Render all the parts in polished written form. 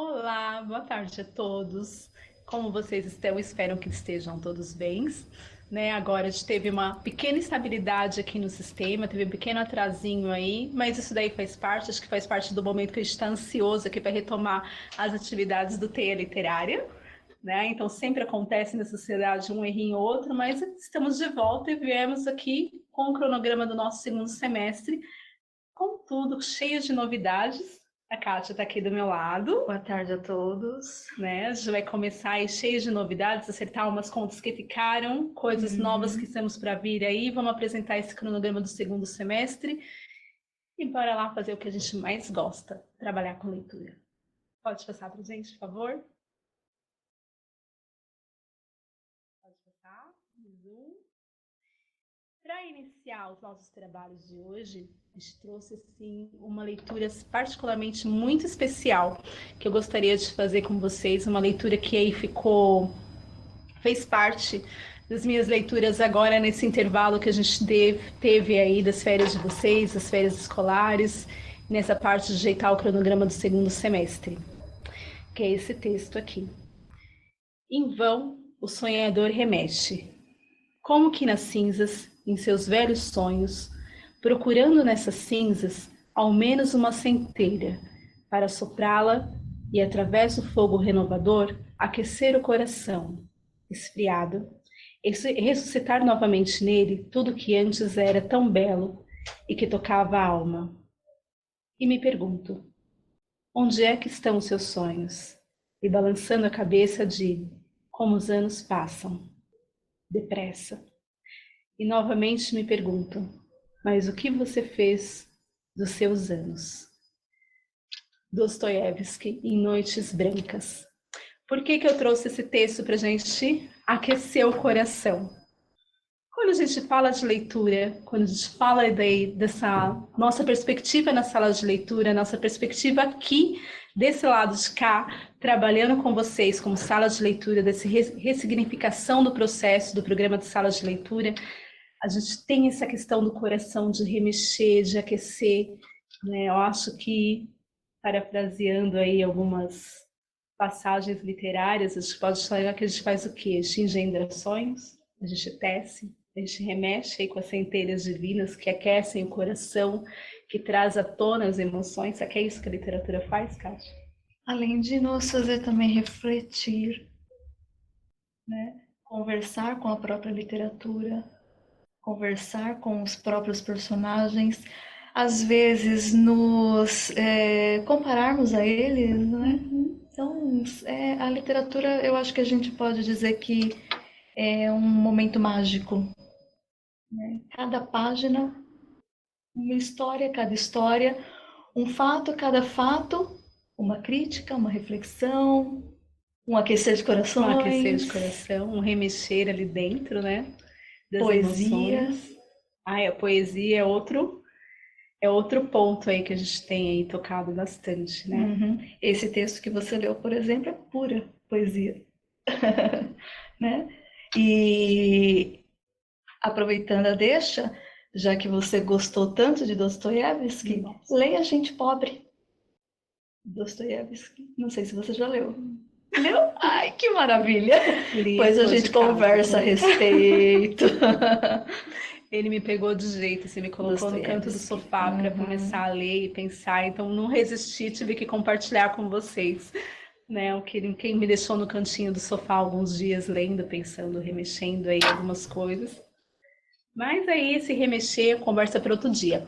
Olá, boa tarde a todos. Como vocês estão? Espero que estejam todos bem. Agora a gente teve uma pequena instabilidade aqui no sistema, teve um pequeno atrasinho aí, mas isso daí faz parte, acho que faz parte do momento que a gente está ansioso aqui para retomar as atividades do Teia Literária. Então sempre acontece na sociedade um errinho ou outro, mas estamos de volta e viemos aqui com o cronograma do nosso segundo semestre, com tudo cheio de novidades. A Kátia está aqui do meu lado. Boa tarde a todos. A gente vai começar aí cheio de novidades, acertar umas contas que ficaram, coisas novas que estamos para vir aí. Vamos apresentar esse cronograma do segundo semestre e bora lá fazer o que a gente mais gosta, trabalhar com leitura. Pode passar para a gente, por favor? Pode passar. Para iniciar os nossos trabalhos de hoje, a gente trouxe assim, uma leitura particularmente muito especial, que eu gostaria de fazer com vocês, uma leitura que aí fez parte das minhas leituras agora nesse intervalo que a gente teve aí das férias de vocês, das férias escolares, nessa parte de ajeitar o cronograma do segundo semestre, que é esse texto aqui. Em vão, o sonhador remexe, como que nas cinzas, em seus velhos sonhos, procurando nessas cinzas ao menos uma centelha para soprá-la e, através do fogo renovador, aquecer o coração, esfriado, e ressuscitar novamente nele tudo que antes era tão belo e que tocava a alma. E me pergunto, onde é que estão os seus sonhos? E balançando a cabeça digo, como os anos passam, depressa. E novamente me pergunto, mas o que você fez dos seus anos? Dostoiévski, Em Noites Brancas. Por que eu trouxe esse texto para a gente aquecer o coração? Quando a gente fala de leitura, quando a gente fala dessa nossa perspectiva na sala de leitura, nossa perspectiva aqui, desse lado de cá, trabalhando com vocês como sala de leitura, dessa ressignificação do processo, do programa de sala de leitura, a gente tem essa questão do coração de remexer, de aquecer, Eu acho que, parafraseando aí algumas passagens literárias, a gente pode falar que a gente faz o quê? A gente engendra sonhos, a gente tece, a gente remexe aí com as centelhas divinas que aquecem o coração, que traz à tona as emoções. Será que é isso que a literatura faz, Kátia? Além de nos fazer também refletir, conversar com a própria literatura, conversar com os próprios personagens, às vezes nos compararmos a eles, Então, a literatura, eu acho que a gente pode dizer que é um momento mágico. Cada página, uma história, cada história, um fato, cada fato, uma crítica, uma reflexão, um aquecer de corações. Um aquecer de coração, um remexer ali dentro, Das poesia. Emoções. A poesia é outro ponto aí que a gente tem aí tocado bastante, Esse texto que você leu, por exemplo, é pura poesia. E aproveitando a deixa, já que você gostou tanto de Dostoiévski, leia Gente Pobre. Dostoiévski, não sei se você já leu. Leu? Ai, que maravilha! Depois a gente conversa a respeito. Ele me pegou de jeito, assim, me colocou no canto do sofá para começar a ler e pensar, então não resisti, tive que compartilhar com vocês, Quem me deixou no cantinho do sofá alguns dias lendo, pensando, remexendo aí algumas coisas. Mas aí esse remexer, conversa para outro dia.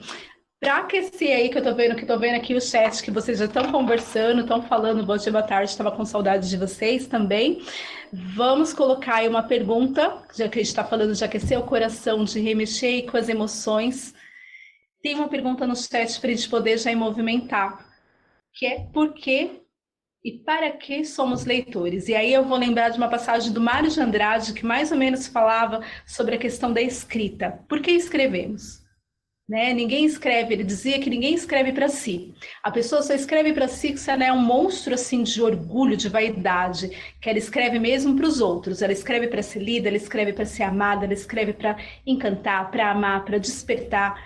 Para aquecer aí, que eu tô vendo aqui o chat, que vocês já estão conversando, estão falando, bom dia, boa tarde, estava com saudade de vocês também. Vamos colocar aí uma pergunta, já que a gente está falando de aquecer o coração, de remexer com as emoções. Tem uma pergunta no chat para a gente poder já movimentar, que é por que e para que somos leitores? E aí eu vou lembrar de uma passagem do Mário de Andrade, que mais ou menos falava sobre a questão da escrita. Por que escrevemos? Ninguém escreve, ele dizia que ninguém escreve para si. A pessoa só escreve para si se ela é um monstro assim de orgulho, de vaidade, que ela escreve mesmo para os outros. Ela escreve para ser lida, ela escreve para ser amada, ela escreve para encantar, para amar, para despertar.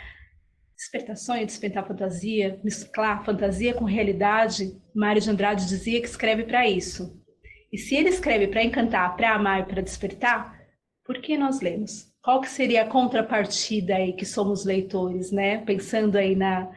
despertar sonho, despertar fantasia, mesclar fantasia com realidade, Mário de Andrade dizia que escreve para isso. E se ele escreve para encantar, para amar e para despertar, por que nós lemos? Qual que seria a contrapartida aí que somos leitores, né? Pensando aí na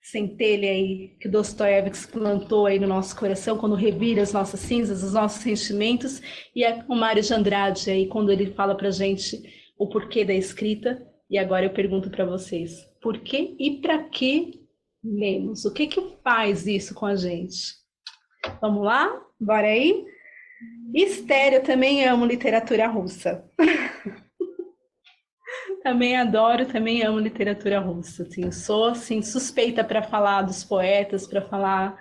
centelha aí que Dostoiévski plantou aí no nosso coração quando revira as nossas cinzas, os nossos sentimentos, e o Mário de Andrade aí quando ele fala pra gente o porquê da escrita. E agora eu pergunto para vocês, por que e para que lemos? O que que faz isso com a gente? Vamos lá? Bora aí? Estéreo, também amo literatura russa. Também adoro, também amo literatura russa. Assim, sou assim, suspeita para falar dos poetas, para falar,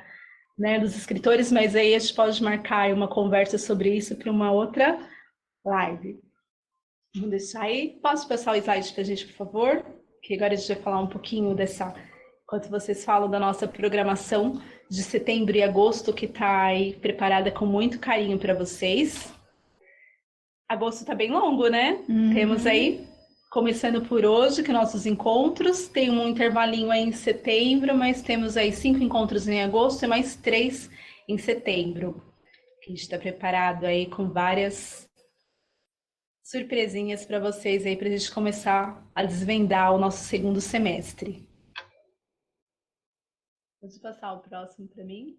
né, dos escritores, mas aí a gente pode marcar uma conversa sobre isso para uma outra live. Vamos deixar aí. Posso passar o slide para a gente, por favor? Que agora a gente vai falar um pouquinho dessa, enquanto vocês falam da nossa programação de setembro e agosto, que está aí preparada com muito carinho para vocês. Agosto está bem longo, né? Temos aí, começando por hoje, que nossos encontros, tem um intervalinho aí em setembro, mas temos aí 5 encontros em agosto e mais 3 em setembro. A gente está preparado aí com várias surpresinhas para vocês aí, para a gente começar a desvendar o nosso segundo semestre. Pode passar o próximo para mim?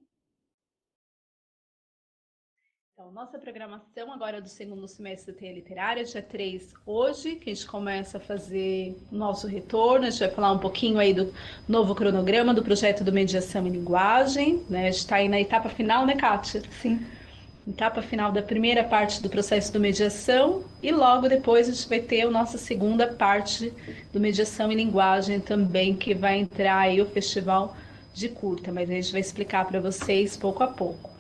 Então, nossa programação agora do segundo semestre da TEA Literária, dia 3 hoje, que a gente começa a fazer o nosso retorno, a gente vai falar um pouquinho aí do novo cronograma do projeto do Mediação em Linguagem, né? A gente está aí na etapa final, né, Kátia? Sim. Etapa final da primeira parte do processo do Mediação e logo depois a gente vai ter a nossa segunda parte do Mediação em Linguagem também, que vai entrar aí o Festival de Curta, mas a gente vai explicar para vocês pouco a pouco.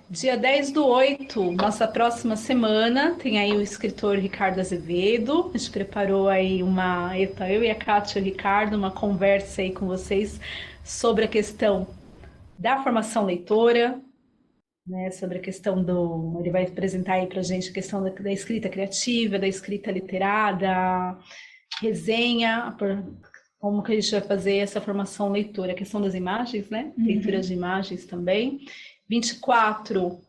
Dia 10/8, nossa próxima semana, tem aí o escritor Ricardo Azevedo. A gente preparou aí eu e a Kátia e o Ricardo, uma conversa aí com vocês sobre a questão da formação leitora, né, sobre a questão ele vai apresentar aí pra gente a questão da escrita criativa, da escrita literada, resenha, como que a gente vai fazer essa formação leitora, a questão das imagens, né? Leitura de imagens também. 24.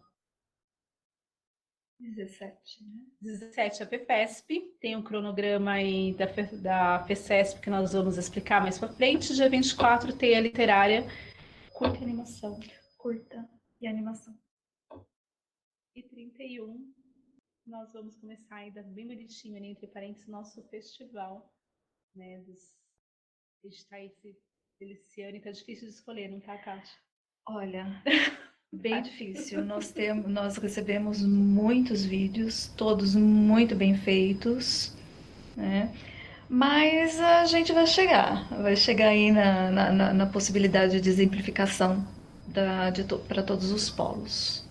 17, né? 17 a FEFESP, tem um cronograma aí da FECESP que nós vamos explicar mais para frente. Dia 24 tem a literária curta e animação. Curta e animação. E 31, nós vamos começar ainda bem bonitinho ali, entre parênteses, nosso festival, né? A gente está aí se deliciando e tá difícil de escolher, não tá, Kátia? Olha, bem difícil. Nós recebemos muitos vídeos, todos muito bem feitos, né? Mas a gente vai chegar aí na possibilidade de exemplificação para todos os polos.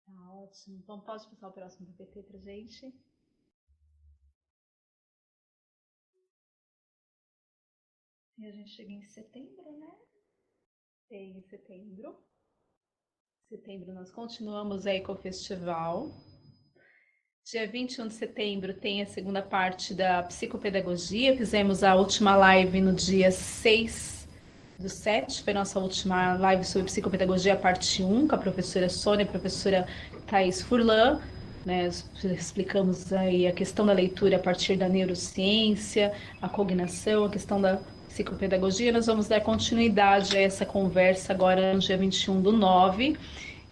Tá ótimo. Então, pode passar o próximo PPT pra gente? E a gente chega em setembro, né? Tem em setembro. Setembro nós continuamos aí com o festival. Dia 21 de setembro tem a segunda parte da psicopedagogia. Fizemos a última live no dia 6/7. Foi nossa última live sobre psicopedagogia, parte 1, com a professora Sônia e a professora Thaís Furlan. Né? Explicamos aí a questão da leitura a partir da neurociência, a cognição, a questão da psicopedagogia. Nós vamos dar continuidade a essa conversa agora no dia 21/9.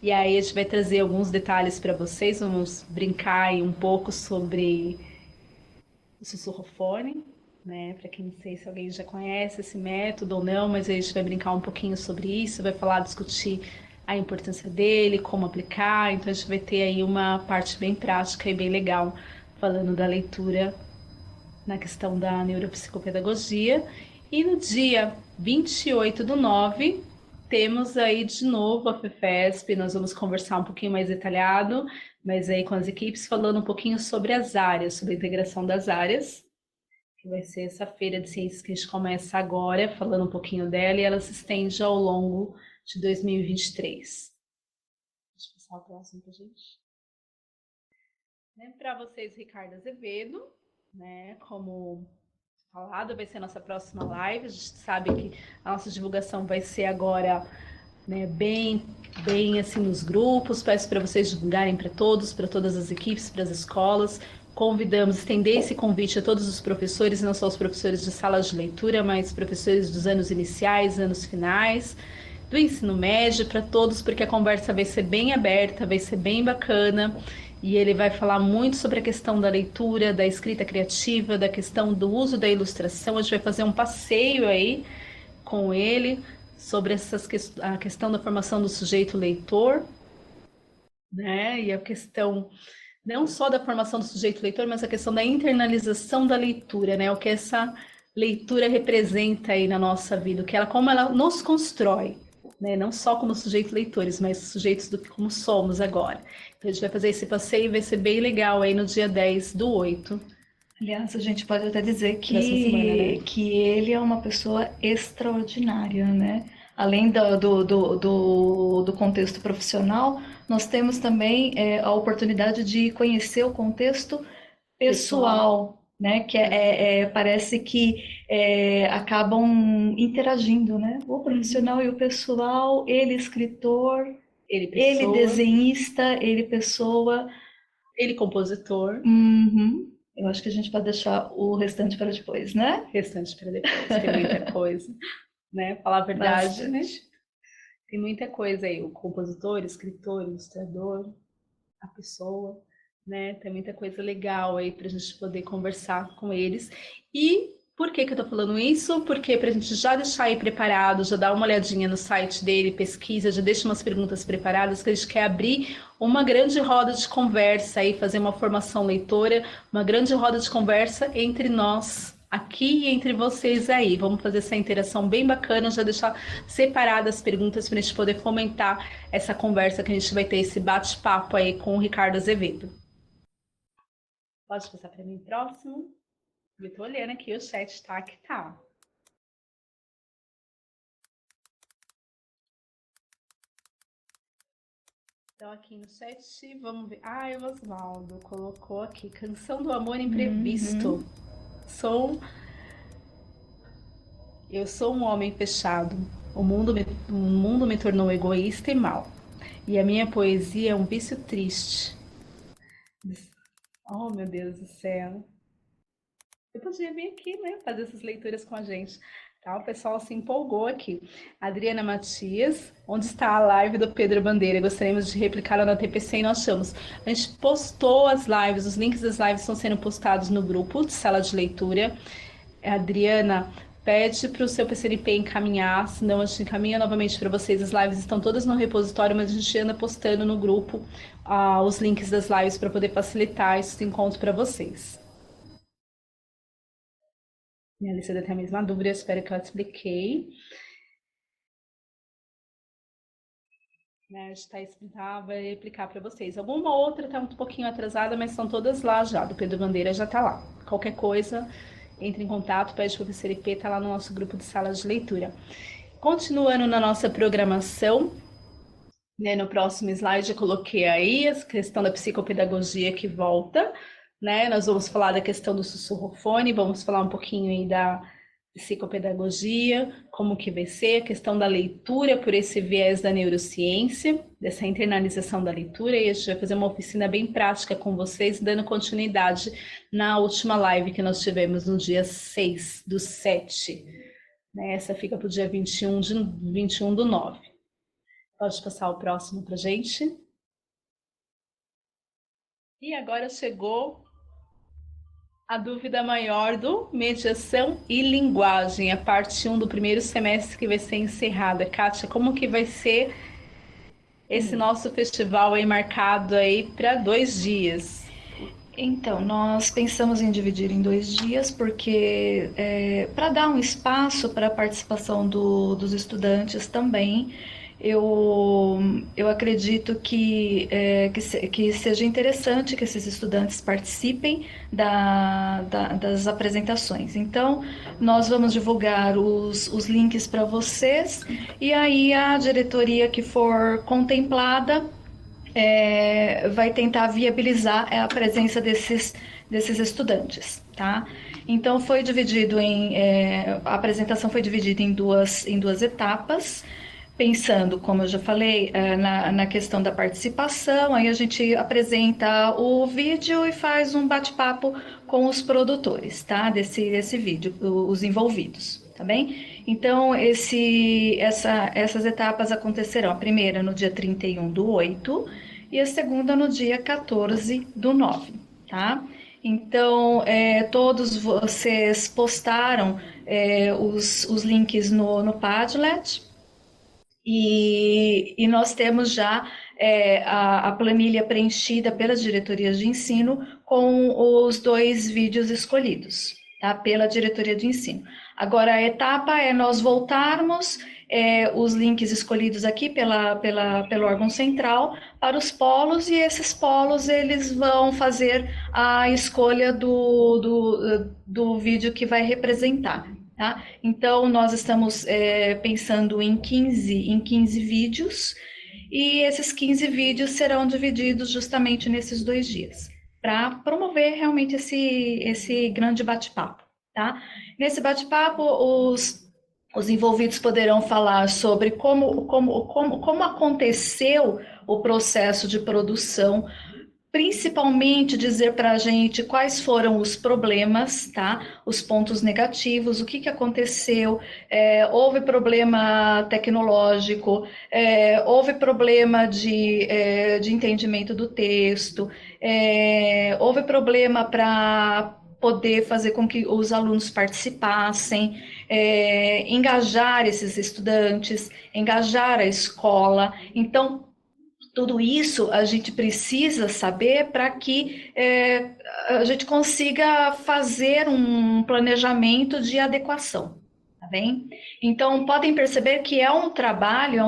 E aí a gente vai trazer alguns detalhes para vocês, vamos brincar aí um pouco sobre o sussurrofone, né? Para quem não sei se alguém já conhece esse método ou não, mas a gente vai brincar um pouquinho sobre isso, vai falar, discutir a importância dele, como aplicar. Então a gente vai ter aí uma parte bem prática e bem legal, falando da leitura na questão da neuropsicopedagogia. E no dia 28/9, temos aí de novo a FEFESP, nós vamos conversar um pouquinho mais detalhado, mas aí com as equipes falando um pouquinho sobre as áreas, sobre a integração das áreas, que vai ser essa feira de ciências que a gente começa agora, falando um pouquinho dela, e ela se estende ao longo de 2023. Deixa eu passar o próximo pra gente. Né? Para vocês, Ricardo Azevedo, né? Como falado, vai ser a nossa próxima live. A gente sabe que a nossa divulgação vai ser agora, né, bem assim nos grupos. Peço para vocês divulgarem para todos, para todas as equipes, para as escolas. Convidamos, estender esse convite a todos os professores, não só os professores de salas de leitura, mas professores dos anos iniciais, anos finais, do ensino médio, para todos, porque a conversa vai ser bem aberta, vai ser bem bacana. E ele vai falar muito sobre a questão da leitura, da escrita criativa, da questão do uso da ilustração. A gente vai fazer um passeio aí com ele sobre a questão da formação do sujeito leitor, né? E a questão não só da formação do sujeito leitor, mas a questão da internalização da leitura, né? O que essa leitura representa aí na nossa vida, como ela nos constrói, né? Não só como sujeitos leitores, mas sujeitos do como somos agora. Então a gente vai fazer esse passeio e vai ser bem legal aí no dia 10/8. Aliás, a gente pode até dizer semana, né? que ele é uma pessoa extraordinária, né? Além do contexto profissional, nós temos também a oportunidade de conhecer o contexto pessoal, né? Que parece que acabam interagindo, né? O profissional e o pessoal, ele escritor, ele desenhista, ele pessoa, ele compositor. Uhum. Eu acho que a gente pode deixar o restante para depois, né? Restante para depois, tem muita coisa, né? Falar a verdade, Bastante. né? Tem muita coisa aí, o compositor, escritor, ilustrador, a pessoa, né? Tem muita coisa legal aí para a gente poder conversar com eles. E por que eu tô falando isso? Porque para a gente já deixar aí preparado, já dar uma olhadinha no site dele, pesquisa, já deixa umas perguntas preparadas, que a gente quer abrir uma grande roda de conversa aí, fazer uma formação leitora, uma grande roda de conversa entre nós aqui e entre vocês aí. Vamos fazer essa interação bem bacana, já deixar separadas as perguntas para a gente poder fomentar essa conversa que a gente vai ter, esse bate-papo aí com o Ricardo Azevedo. Pode passar para mim próximo? Eu tô olhando aqui o chat, tá? Que tá. Então, aqui no chat, vamos ver. Ah, o Oswaldo colocou aqui. Canção do Amor Imprevisto. Eu sou um homem fechado. O mundo me tornou egoísta e mau. E a minha poesia é um vício triste. Oh, meu Deus do céu. Você podia vir aqui, né? Fazer essas leituras com a gente. Tá? O pessoal se empolgou aqui. Adriana Matias, onde está a live do Pedro Bandeira? Gostaríamos de replicá-la na TPC e nós achamos. A gente postou as lives, os links das lives estão sendo postados no grupo de sala de leitura. A Adriana pede para o seu PCNP encaminhar, senão a gente encaminha novamente para vocês. As lives estão todas no repositório, mas a gente anda postando no grupo os links das lives para poder facilitar esse encontro para vocês. Minha Alice deve ter a mesma dúvida, eu espero que eu te expliquei. Né, vai explicar para vocês. Alguma outra está um pouquinho atrasada, mas são todas lá já. Do Pedro Bandeira já está lá. Qualquer coisa, entre em contato, pede para o PCNP, está lá no nosso grupo de sala de leitura. Continuando na nossa programação, né, no próximo slide eu coloquei aí a questão da psicopedagogia que volta. Né? Nós vamos falar da questão do sussurrofone, vamos falar um pouquinho aí da psicopedagogia, como que vai ser, a questão da leitura por esse viés da neurociência, dessa internalização da leitura, e a gente vai fazer uma oficina bem prática com vocês, dando continuidade na última live que nós tivemos no dia 6/7. Né? Essa fica para o dia 21/9. Pode passar o próximo para a gente. E agora chegou a dúvida maior do mediação e linguagem, a parte 1 do primeiro semestre que vai ser encerrada. Kátia, como que vai ser esse nosso festival aí marcado aí para 2 dias? Então, nós pensamos em dividir em 2 dias, porque para dar um espaço para a participação dos estudantes também, eu acredito que seja interessante que esses estudantes participem das apresentações. Então, nós vamos divulgar os links para vocês, e aí a diretoria que for contemplada vai tentar viabilizar a presença desses estudantes, tá? Então foi dividido a apresentação foi dividida em duas etapas, pensando, como eu já falei, na questão da participação. Aí a gente apresenta o vídeo e faz um bate-papo com os produtores, tá? Desse vídeo, os envolvidos, tá bem? Então, essas etapas acontecerão, a primeira no dia 31/8 e a segunda no dia 14/9, tá? Então, todos vocês postaram os links no Padlet, e nós temos já a planilha preenchida pelas diretorias de ensino com os 2 vídeos escolhidos, tá? Pela diretoria de ensino. Agora, a etapa é nós voltarmos os links escolhidos aqui pelo órgão central para os polos, e esses polos eles vão fazer a escolha do vídeo que vai representar. Tá? Então, nós estamos pensando em 15 vídeos, e esses 15 vídeos serão divididos justamente nesses 2 dias, para promover realmente esse grande bate-papo. Tá? Nesse bate-papo, os envolvidos poderão falar sobre como aconteceu o processo de produção, principalmente dizer para a gente quais foram os problemas, tá? Os pontos negativos, o que aconteceu, houve problema tecnológico, houve problema de entendimento do texto, houve problema para poder fazer com que os alunos participassem, engajar esses estudantes, engajar a escola. Então, tudo isso a gente precisa saber para que a gente consiga fazer um planejamento de adequação, tá bem? Então, podem perceber que é um trabalho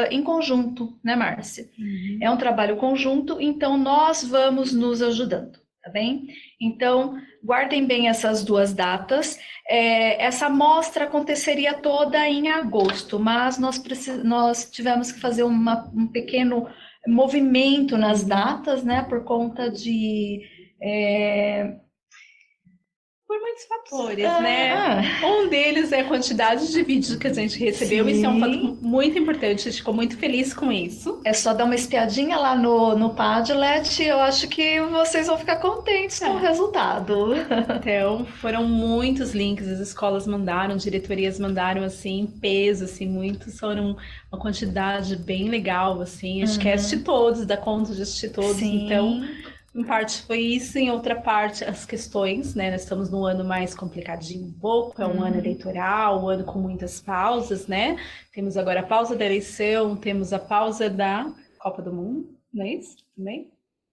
em conjunto, né, Márcia? Uhum. É um trabalho conjunto, então nós vamos nos ajudando, tá bem? Então, guardem bem essas 2 datas. Essa mostra aconteceria toda em agosto, mas nós tivemos que fazer um pequeno movimento nas datas, né, por conta por muitos fatores, né? Um deles é a quantidade de vídeos que a gente recebeu. Isso é um fato muito importante, a gente ficou muito feliz com isso. É só dar uma espiadinha lá no Padlet, eu acho que vocês vão ficar contentes com o resultado. Então, foram muitos links, as escolas mandaram, diretorias mandaram, assim, em peso, assim, muitos, foram uma quantidade bem legal, assim, acho que é assistir todos, dá conta de assistir todos, Sim. Então... Em parte foi isso, em outra parte as questões, né? Nós estamos num ano mais complicadinho um pouco, é um ano eleitoral, um ano com muitas pausas, né? Temos agora a pausa da eleição, temos a pausa da Copa do Mundo, não é isso? Também?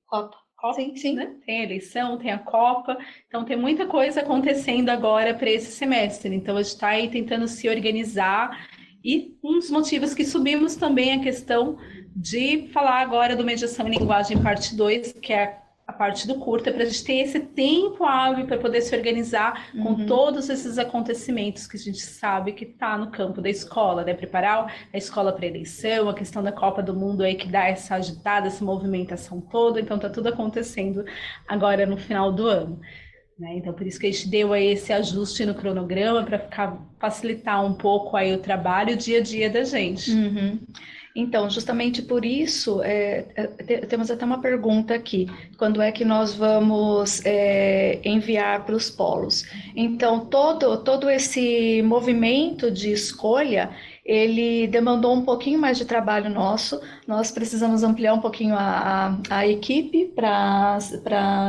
Copa. Sim. Né? Tem a eleição, tem a Copa, então tem muita coisa acontecendo agora para esse semestre. Então a gente está aí tentando se organizar, e um dos motivos que subimos também é a questão de falar agora do Mediação em Linguagem parte 2, que é a parte do curta, para a gente ter esse tempo hábil para poder se organizar com todos esses acontecimentos que a gente sabe que está no campo da escola, né? Preparar a escola para a eleição, a questão da Copa do Mundo aí que dá essa agitada, essa movimentação toda, então está tudo acontecendo agora no final do ano. Né? Então, por isso que a gente deu aí esse ajuste no cronograma para facilitar um pouco aí o trabalho, o dia a dia da gente. Então, justamente por isso, temos até uma pergunta aqui, quando é que nós vamos enviar para os polos? Então, todo esse movimento de escolha, ele demandou um pouquinho mais de trabalho nosso, nós precisamos ampliar um pouquinho a equipe para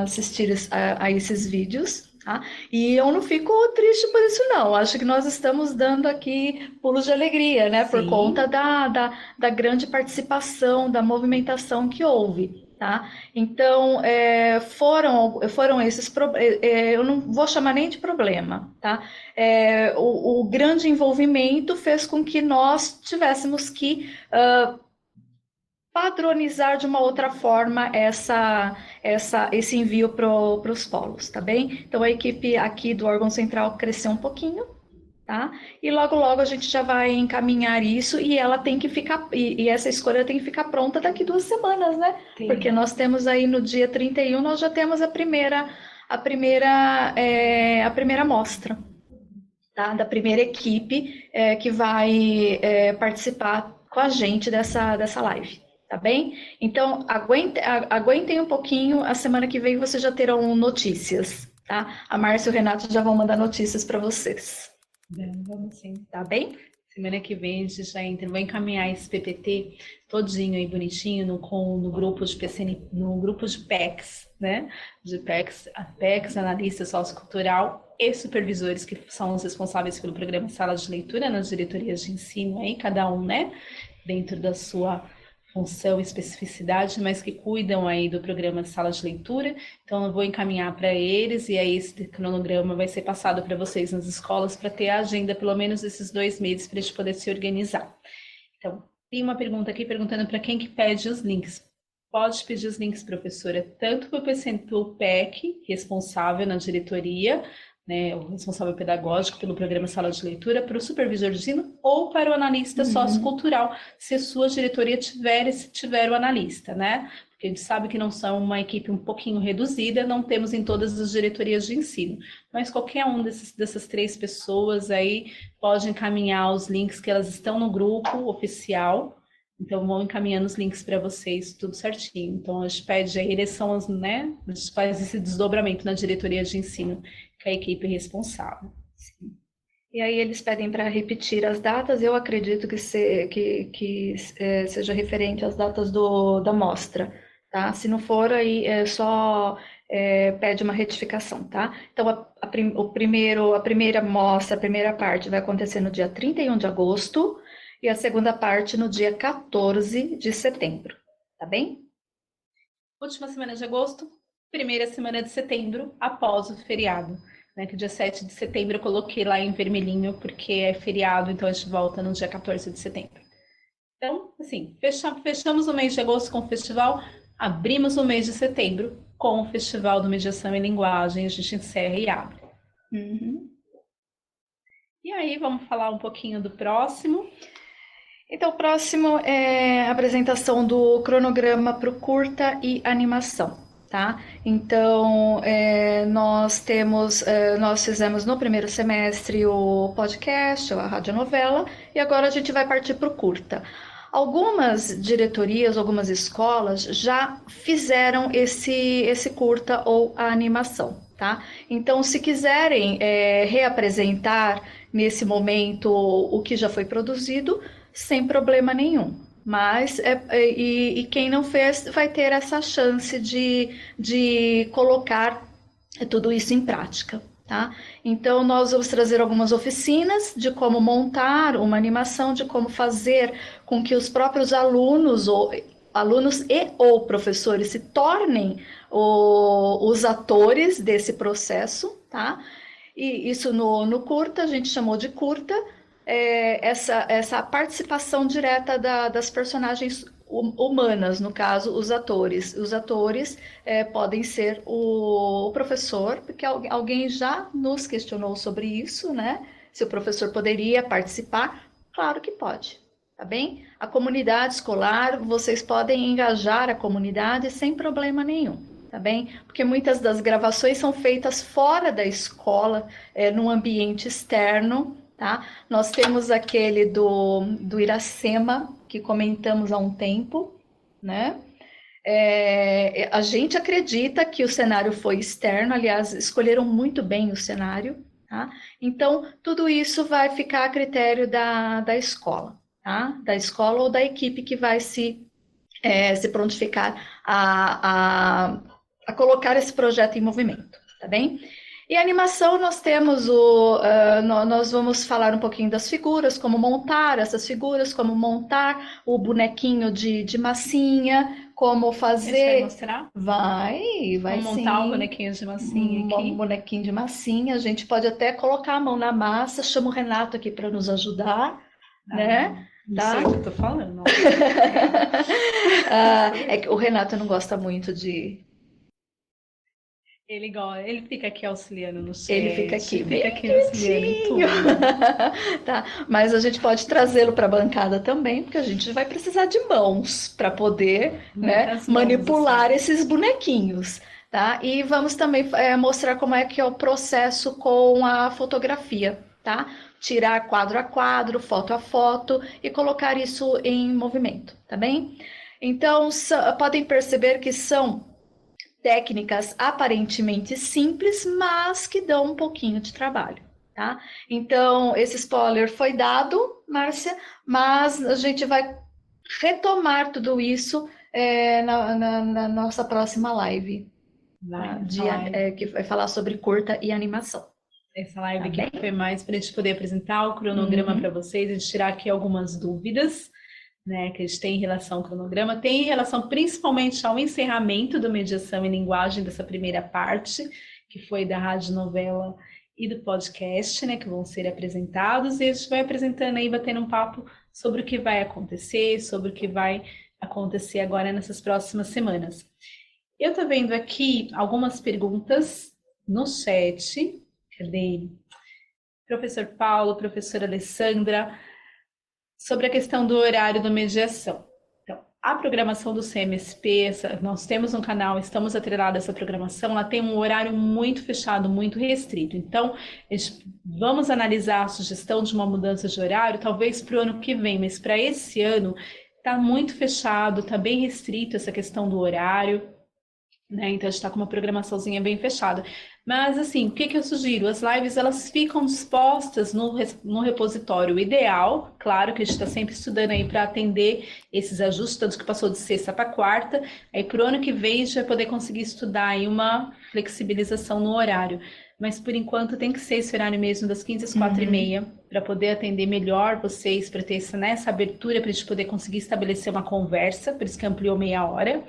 assistir a esses vídeos. Tá? E eu não fico triste por isso, não. Acho que nós estamos dando aqui pulos de alegria, né? Por conta da grande participação, da movimentação que houve. Tá? Então, foram esses problemas, eu não vou chamar nem de problema. Tá? O grande envolvimento fez com que nós tivéssemos que padronizar de uma outra forma esse envio para os polos, tá bem? Então, a equipe aqui do órgão central cresceu um pouquinho, tá? E logo, logo a gente já vai encaminhar isso e ela tem que ficar, e essa escolha tem que ficar pronta daqui 2 semanas, né? Sim. Porque nós temos aí no dia 31, nós já temos a primeira amostra, tá? Da primeira equipe que vai participar com a gente dessa live. Tá bem? Então, aguentem um pouquinho, a semana que vem vocês já terão notícias, tá? A Márcia e o Renato já vão mandar notícias para vocês. Vamos sim. Tá bem? Semana que vem a gente já entra, vou encaminhar esse PPT todinho aí bonitinho no grupo de PCN, no grupo de PECs, né? De PECs, analista sociocultural e supervisores que são os responsáveis pelo programa Sala de Leitura nas diretorias de ensino aí, cada um, né? Dentro da sua função e especificidade, mas que cuidam aí do programa Sala de Leitura. Então, eu vou encaminhar para eles e aí esse cronograma vai ser passado para vocês nas escolas para ter a agenda pelo menos esses 2 meses para a gente poder se organizar. Então, tem uma pergunta aqui perguntando para quem que pede os links. Pode pedir os links, professora, tanto para o PEC, responsável na diretoria, né, o responsável pedagógico pelo programa Sala de Leitura, para o supervisor de ensino ou para o analista sociocultural, se a sua diretoria tiver o analista, né? Porque a gente sabe que não são uma equipe um pouquinho reduzida, não temos em todas as diretorias de ensino, mas qualquer um dessas 3 pessoas aí pode encaminhar os links que elas estão no grupo oficial. Então, vão encaminhando os links para vocês, tudo certinho. Então, a gente pede a eleição, né? A gente faz esse desdobramento na diretoria de ensino, que é a equipe responsável. Sim. E aí eles pedem para repetir as datas, eu acredito que seja referente às datas da mostra, tá? Se não for, aí só pede uma retificação, tá? Então, a primeira mostra, a primeira parte vai acontecer no dia 31 de agosto, e a segunda parte no dia 14 de setembro, tá bem? Última semana de agosto, primeira semana de setembro, após o feriado, né? Que dia 7 de setembro eu coloquei lá em vermelhinho, porque é feriado, então a gente volta no dia 14 de setembro. Então, assim, fechamos o mês de agosto com o festival, abrimos o mês de setembro com o Festival do Mediação em Linguagem, a gente encerra e abre. E aí, vamos falar um pouquinho do próximo. Então, o próximo é a apresentação do cronograma para o curta e animação, tá? Então, nós fizemos no primeiro semestre o podcast, a radionovela, e agora a gente vai partir para o curta. Algumas diretorias, algumas escolas já fizeram esse curta ou a animação, tá? Então, se quiserem reapresentar nesse momento o que já foi produzido, sem problema nenhum. Mas, e quem não fez vai ter essa chance de colocar tudo isso em prática, tá? Então, nós vamos trazer algumas oficinas de como montar uma animação, de como fazer com que os próprios alunos ou professores se tornem os atores desse processo, tá? E isso no curta, a gente chamou de curta, essa participação direta das personagens humanas, no caso, os atores. Os atores podem ser o professor, porque alguém já nos questionou sobre isso, né? Se o professor poderia participar. Claro que pode, tá bem? A comunidade escolar, vocês podem engajar a comunidade sem problema nenhum, tá bem? Porque muitas das gravações são feitas fora da escola, num ambiente externo, tá? Nós temos aquele do Iracema, que comentamos há um tempo, né? A gente acredita que o cenário foi externo, aliás, escolheram muito bem o cenário, tá? Então, tudo isso vai ficar a critério da escola, tá? Da escola ou da equipe que vai se prontificar a colocar esse projeto em movimento, tá bem? E a animação, nós temos nós vamos falar um pouquinho das figuras, como montar essas figuras, como montar o bonequinho de massinha, como fazer... Você vai mostrar? Vai Vamos sim. montar um bonequinho de massinha aqui. Um bonequinho de massinha, a gente pode até colocar a mão na massa, chama o Renato aqui para nos ajudar, né? Não sei o que eu tô falando. É que o Renato não gosta muito Ele fica aqui auxiliando no chat. Ele fica aqui, fica aqui auxiliando em tudo. Tá? Mas a gente pode trazê-lo para a bancada também, porque a gente vai precisar de mãos para poder, né, Muitas mãos, manipular assim. esses bonequinhos. Tá? E vamos também mostrar como é que é o processo com a fotografia, tá? Tirar quadro a quadro, foto a foto e colocar isso em movimento, tá bem? Então, podem perceber que são técnicas aparentemente simples, mas que dão um pouquinho de trabalho, tá? Então, esse spoiler foi dado, Márcia, mas a gente vai retomar tudo isso na nossa próxima live, tá? Que vai falar sobre curta e animação. Essa live Tá aqui bem? foi mais para a gente poder apresentar o cronograma para vocês, a gente tirar aqui algumas dúvidas, né, que a gente tem em relação ao cronograma, tem em relação principalmente ao encerramento do Mediação em Linguagem dessa primeira parte, que foi da radionovela e do podcast, né, que vão ser apresentados, e a gente vai apresentando aí, batendo um papo sobre o que vai acontecer, sobre o que vai acontecer agora nessas próximas semanas. Eu tô vendo aqui algumas perguntas no chat. Cadê? Professor Paulo, professora Alessandra, sobre a questão do horário da mediação. Então, a programação do CMSP, nós temos um canal, estamos atrelados a essa programação, ela tem um horário muito fechado, muito restrito. Então, vamos analisar a sugestão de uma mudança de horário, talvez para o ano que vem, mas para esse ano está muito fechado, está bem restrito essa questão do horário, né? Então, a gente está com uma programaçãozinha bem fechada. Mas, assim, o que eu sugiro? As lives, elas ficam dispostas no repositório ideal. Claro que a gente está sempre estudando aí para atender esses ajustes, tanto que passou de sexta para quarta. Aí, para o ano que vem, a gente vai poder conseguir estudar aí uma flexibilização no horário. Mas, por enquanto, tem que ser esse horário mesmo, das 15 às 4h30, para poder atender melhor vocês, para ter essa abertura, para a gente poder conseguir estabelecer uma conversa, por isso que ampliou meia hora.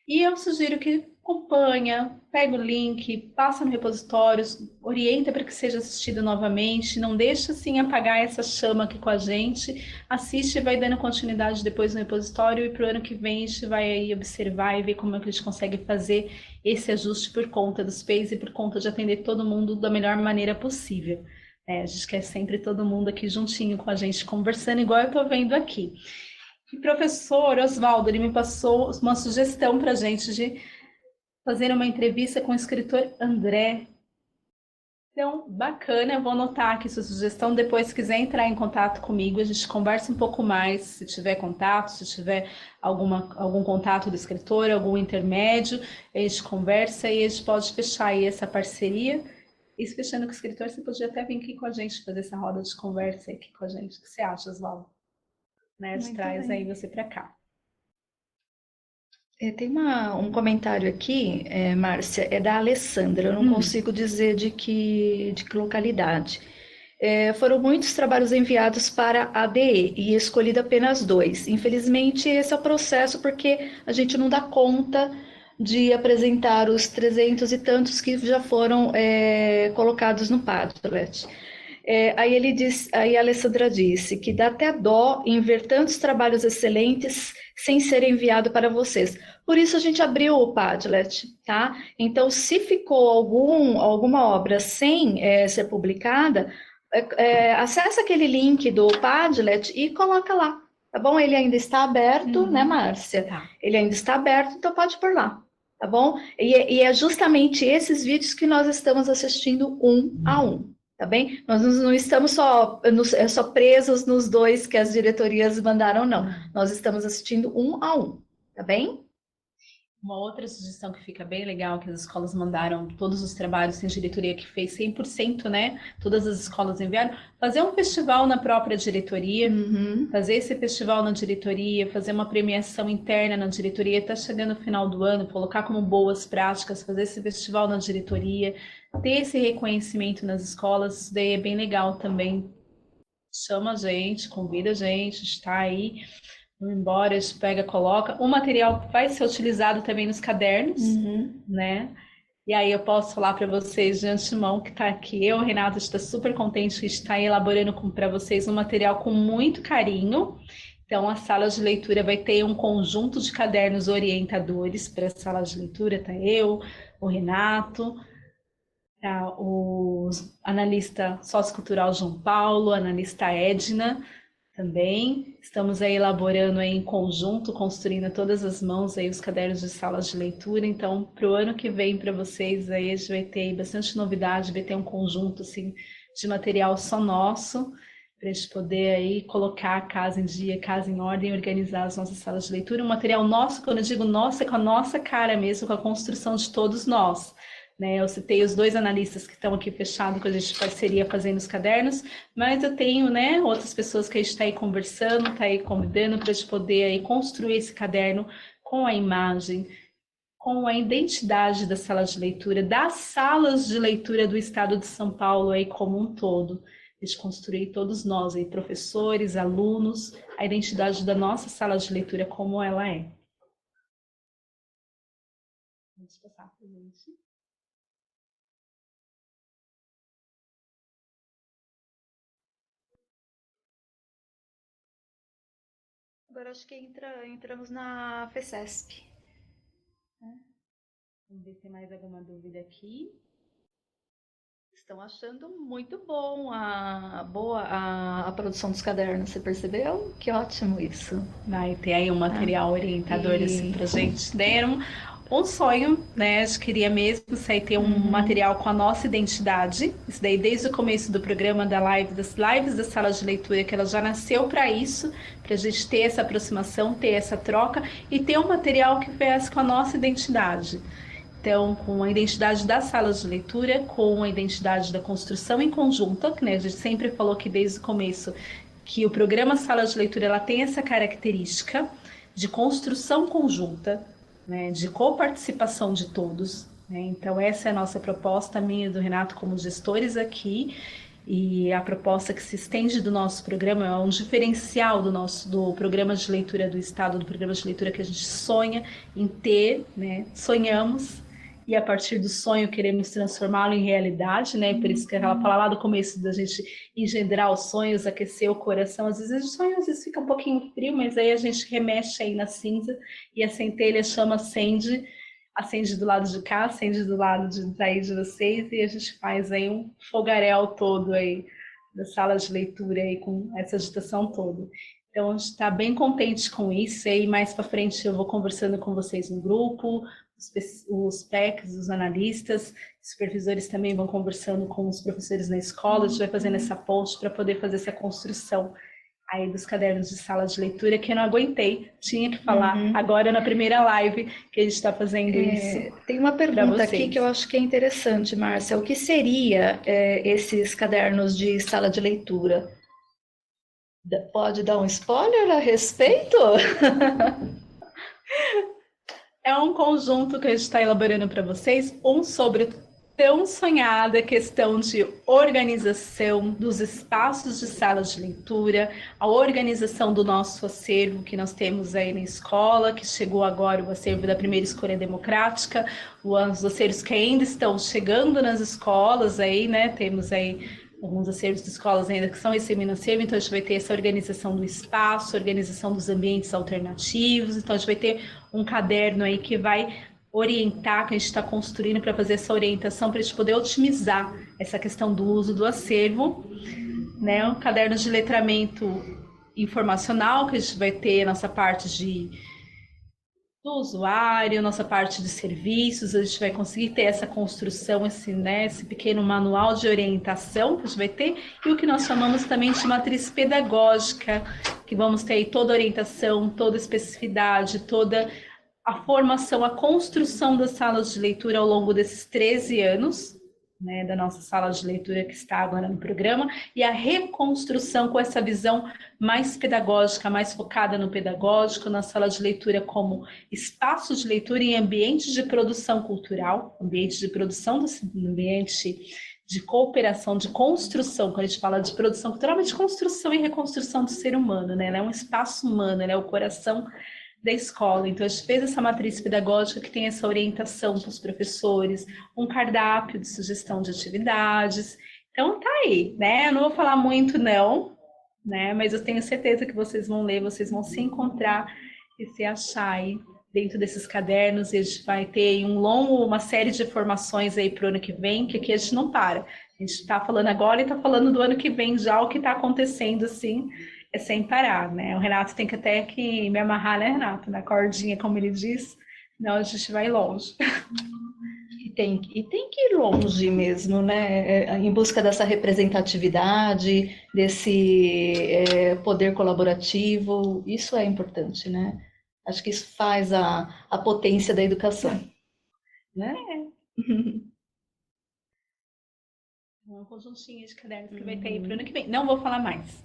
E eu sugiro que acompanha, pega o link, passa no repositório, orienta para que seja assistido novamente, não deixa assim apagar essa chama aqui com a gente, assiste e vai dando continuidade depois no repositório, e para o ano que vem a gente vai aí observar e ver como é que a gente consegue fazer esse ajuste por conta dos PEIs e por conta de atender todo mundo da melhor maneira possível. A gente quer sempre todo mundo aqui juntinho com a gente, conversando igual eu estou vendo aqui. E professor Oswaldo, ele me passou uma sugestão para a gente de fazer uma entrevista com o escritor André. Então, bacana, eu vou anotar aqui sua sugestão. Depois, se quiser entrar em contato comigo, a gente conversa um pouco mais, se tiver contato, se tiver algum contato do escritor, algum intermédio, a gente conversa e a gente pode fechar aí essa parceria. E fechando com o escritor, você podia até vir aqui com a gente, fazer essa roda de conversa aqui com a gente. O que você acha, Oswaldo? Né, traz aí você para cá. Tem um comentário aqui, Márcia, é da Alessandra, eu não consigo dizer de que localidade. Foram muitos trabalhos enviados para a ADE e escolhido apenas 2. Infelizmente, esse é o processo porque a gente não dá conta de apresentar os 300 e tantos que já foram colocados no Padlet. Aí a Alessandra disse que dá até dó em ver tantos trabalhos excelentes sem ser enviado para vocês. Por isso a gente abriu o Padlet, tá? Então, se ficou alguma obra sem ser publicada, acessa aquele link do Padlet e coloca lá, tá bom? Ele ainda está aberto, né, Márcia? Tá. Ele ainda está aberto, então pode pôr lá, tá bom? E é justamente esses vídeos que nós estamos assistindo um a um. Tá bem? Nós não estamos só presos nos 2 que as diretorias mandaram, não. Nós estamos assistindo um a um, tá bem? Uma outra sugestão que fica bem legal, que as escolas mandaram todos os trabalhos, tem diretoria que fez 100%, né? Todas as escolas enviaram. Fazer um festival na própria diretoria, fazer esse festival na diretoria, fazer uma premiação interna na diretoria, tá chegando no final do ano, colocar como boas práticas, fazer esse festival na diretoria, ter esse reconhecimento nas escolas, isso daí é bem legal também. Chama a gente, convida a gente, está aí. Vamos embora, a gente pega, coloca. O material vai ser utilizado também nos cadernos, né? E aí eu posso falar para vocês de antemão que está aqui. Eu, Renato, está super contente que está elaborando para vocês um material com muito carinho. Então, a sala de leitura vai ter um conjunto de cadernos orientadores para a sala de leitura. Tá eu, o Renato, o analista sociocultural João Paulo, a analista Edna também. Estamos aí elaborando aí em conjunto, construindo todas as mãos aí os cadernos de salas de leitura. Então, para o ano que vem, para vocês aí, a gente vai ter bastante novidade, vai ter um conjunto assim de material só nosso, para a gente poder aí colocar a casa em dia, casa em ordem, organizar as nossas salas de leitura. Um material nosso, quando eu digo nosso, é com a nossa cara mesmo, com a construção de todos nós. Né, eu citei os 2 analistas que estão aqui fechados com a gente parceria fazendo os cadernos, mas eu tenho, né, outras pessoas que a gente está aí conversando, está aí convidando para a gente poder aí construir esse caderno com a imagem, com a identidade da sala de leitura, das salas de leitura do estado de São Paulo aí como um todo. A gente construir todos nós aí, professores, alunos, a identidade da nossa sala de leitura como ela é. Vamos passar para a gente. Agora acho que entramos na FECESP. Vamos ver se tem mais alguma dúvida aqui. Estão achando muito bom a produção dos cadernos, você percebeu? Que ótimo isso. Vai ter aí um material orientador assim pra gente. Deram um sonho, né? A gente queria mesmo sair ter um material com a nossa identidade. Isso daí desde o começo do programa das lives da sala de leitura, que ela já nasceu para isso, para a gente ter essa aproximação, ter essa troca e ter um material que viesse com a nossa identidade. Então, com a identidade das salas de leitura, com a identidade da construção em conjunta, né? A gente sempre falou que desde o começo que o programa Sala de Leitura ela tem essa característica de construção conjunta, né? De coparticipação de todos. Né? Então, essa é a nossa proposta, minha e do Renato como gestores aqui, e a proposta que se estende do nosso programa é um diferencial do programa de leitura do Estado, do programa de leitura que a gente sonha em ter, né? Sonhamos, e a partir do sonho queremos transformá-lo em realidade, né? Por isso que aquela palavra lá do começo da gente engendrar os sonhos, aquecer o coração, às vezes o sonho fica um pouquinho frio, mas aí a gente remexe aí na cinza e a centelha chama acende do lado de cá, acende do lado daí de vocês e a gente faz aí um fogaréu todo aí da sala de leitura aí com essa agitação toda. Então a gente está bem contente com isso e aí mais para frente eu vou conversando com vocês no grupo, os PECs, os analistas, os supervisores também vão conversando com os professores na escola, a gente vai fazendo essa ponte para poder fazer essa construção aí dos cadernos de sala de leitura, que eu não aguentei, tinha que falar agora na primeira live que a gente está fazendo isso. Tem uma pergunta aqui que eu acho que é interessante, Márcia. O que seria esses cadernos de sala de leitura? Pode dar um spoiler a respeito? É um conjunto que a gente está elaborando para vocês, um sobre tão sonhada questão de organização dos espaços de salas de leitura, a organização do nosso acervo que nós temos aí na escola, que chegou agora o acervo da primeira escolha democrática, os acervos que ainda estão chegando nas escolas aí, né? Temos aí alguns acervos de escolas ainda que são recebendo acervo, então a gente vai ter essa organização do espaço, organização dos ambientes alternativos, então a gente vai ter um caderno aí que vai orientar, que a gente está construindo para fazer essa orientação, para a gente poder otimizar essa questão do uso do acervo, né? Um caderno de letramento informacional, que a gente vai ter a nossa parte do usuário, nossa parte de serviços, a gente vai conseguir ter essa construção, esse pequeno manual de orientação que a gente vai ter, e o que nós chamamos também de matriz pedagógica, que vamos ter aí toda a orientação, toda a especificidade, toda a formação, a construção das salas de leitura ao longo desses 13 anos, né, da nossa sala de leitura que está agora no programa, e a reconstrução com essa visão mais pedagógica, mais focada no pedagógico, na sala de leitura como espaço de leitura e ambiente de produção cultural, ambiente de produção, ambiente de cooperação, de construção, quando a gente fala de produção cultural, mas de construção e reconstrução do ser humano, né? Ela é um espaço humano, ela é o coração da escola. Então, a gente fez essa matriz pedagógica que tem essa orientação para os professores, um cardápio de sugestão de atividades. Então, tá aí, né? Eu não vou falar muito, não, né? Mas eu tenho certeza que vocês vão ler, vocês vão se encontrar e se achar aí dentro desses cadernos, e a gente vai ter uma série de formações aí para o ano que vem, que aqui a gente não para. A gente está falando agora e está falando do ano que vem já, o que está acontecendo, assim, é sem parar, né? O Renato tem que até que me amarrar, né, Renato? Na cordinha, como ele diz, senão a gente vai longe. E tem que ir longe mesmo, né? Em busca dessa representatividade, desse poder colaborativo, isso é importante, né? Acho que isso faz a potência da educação, né? Um conjuntinho de cadernos que vai ter aí para o ano que vem. Não vou falar mais.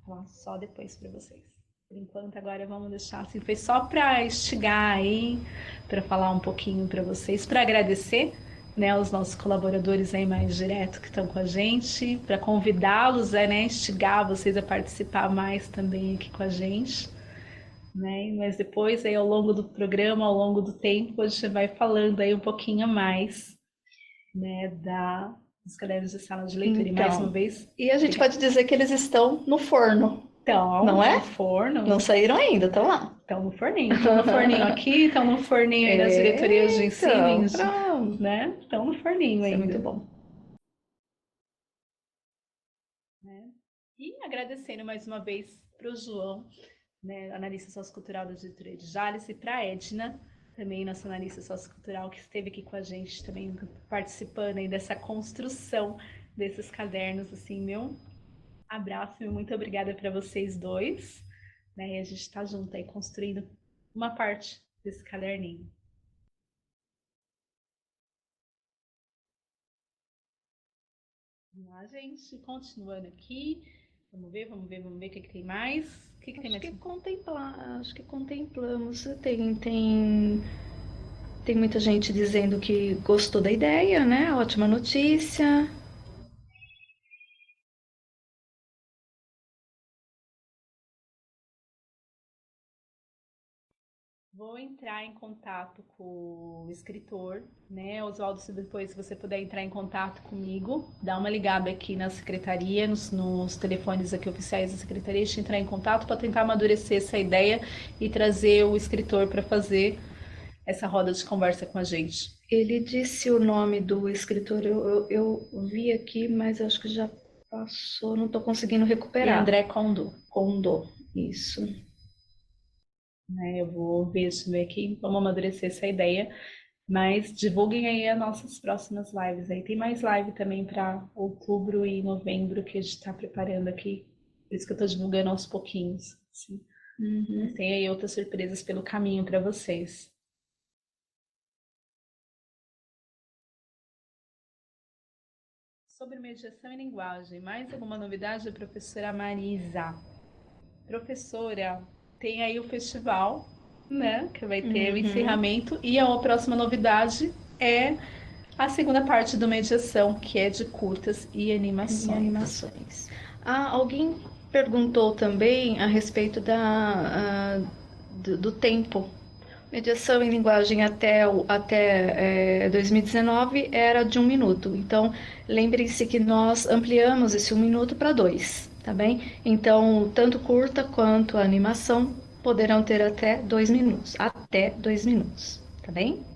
Vou falar só depois para vocês. Por enquanto, agora vamos deixar assim. Foi só para instigar aí, para falar um pouquinho para vocês, para agradecer, né, os nossos colaboradores aí mais direto que estão com a gente, para convidá-los a, né, instigar vocês a participar mais também aqui com a gente. Né? Mas depois, aí, ao longo do programa, ao longo do tempo, a gente vai falando aí um pouquinho mais, né, dos cadernos de sala de leitura. Então, e mais uma vez. E a gente pode dizer que eles estão no forno. Então, não é? No forno. Não saíram ainda, estão lá. Estão no forninho. Estão no forninho aqui, estão no forninho aí nas diretorias de ensino, né? Estão no forninho ainda. É muito bom. E agradecendo mais uma vez para o João, né, analista sociocultural da diretoria de Jales, e para a Edna, também nossa analista sociocultural, que esteve aqui com a gente também participando aí dessa construção desses cadernos, assim, meu abraço e muito obrigada para vocês dois, né, e a gente está junto aí construindo uma parte desse caderninho. Vamos lá, gente, continuando aqui, vamos ver o que tem mais. O que tem mais? Acho que contemplamos. Tem muita gente dizendo que gostou da ideia, né? Ótima notícia. Vou entrar em contato com o escritor, né? Oswaldo, se depois você puder entrar em contato comigo, dá uma ligada aqui na secretaria, nos telefones aqui oficiais da secretaria, a gente entrar em contato para tentar amadurecer essa ideia e trazer o escritor para fazer essa roda de conversa com a gente. Ele disse o nome do escritor, eu vi aqui, mas acho que já passou, não estou conseguindo recuperar. É André Kondo. Kondo, isso. Eu vou ver aqui, vamos amadurecer essa ideia, mas divulguem aí as nossas próximas lives. Aí tem mais live também para outubro e novembro que a gente está preparando aqui, por isso que eu estou divulgando aos pouquinhos. Assim. Mas tem aí outras surpresas pelo caminho para vocês. Sobre mediação e linguagem, mais alguma novidade, professora Marisa? Professora, tem aí o festival, né, que vai ter o encerramento, e a próxima novidade é a segunda parte do mediação, que é de curtas e animações. Alguém perguntou também a respeito do tempo. Mediação em linguagem até 2019 era de 1 minuto. Então, lembrem-se que nós ampliamos esse 1 minuto para 2, tá bem? Então, tanto curta quanto a animação poderão ter até 2 minutos. Até 2 minutos, tá bem?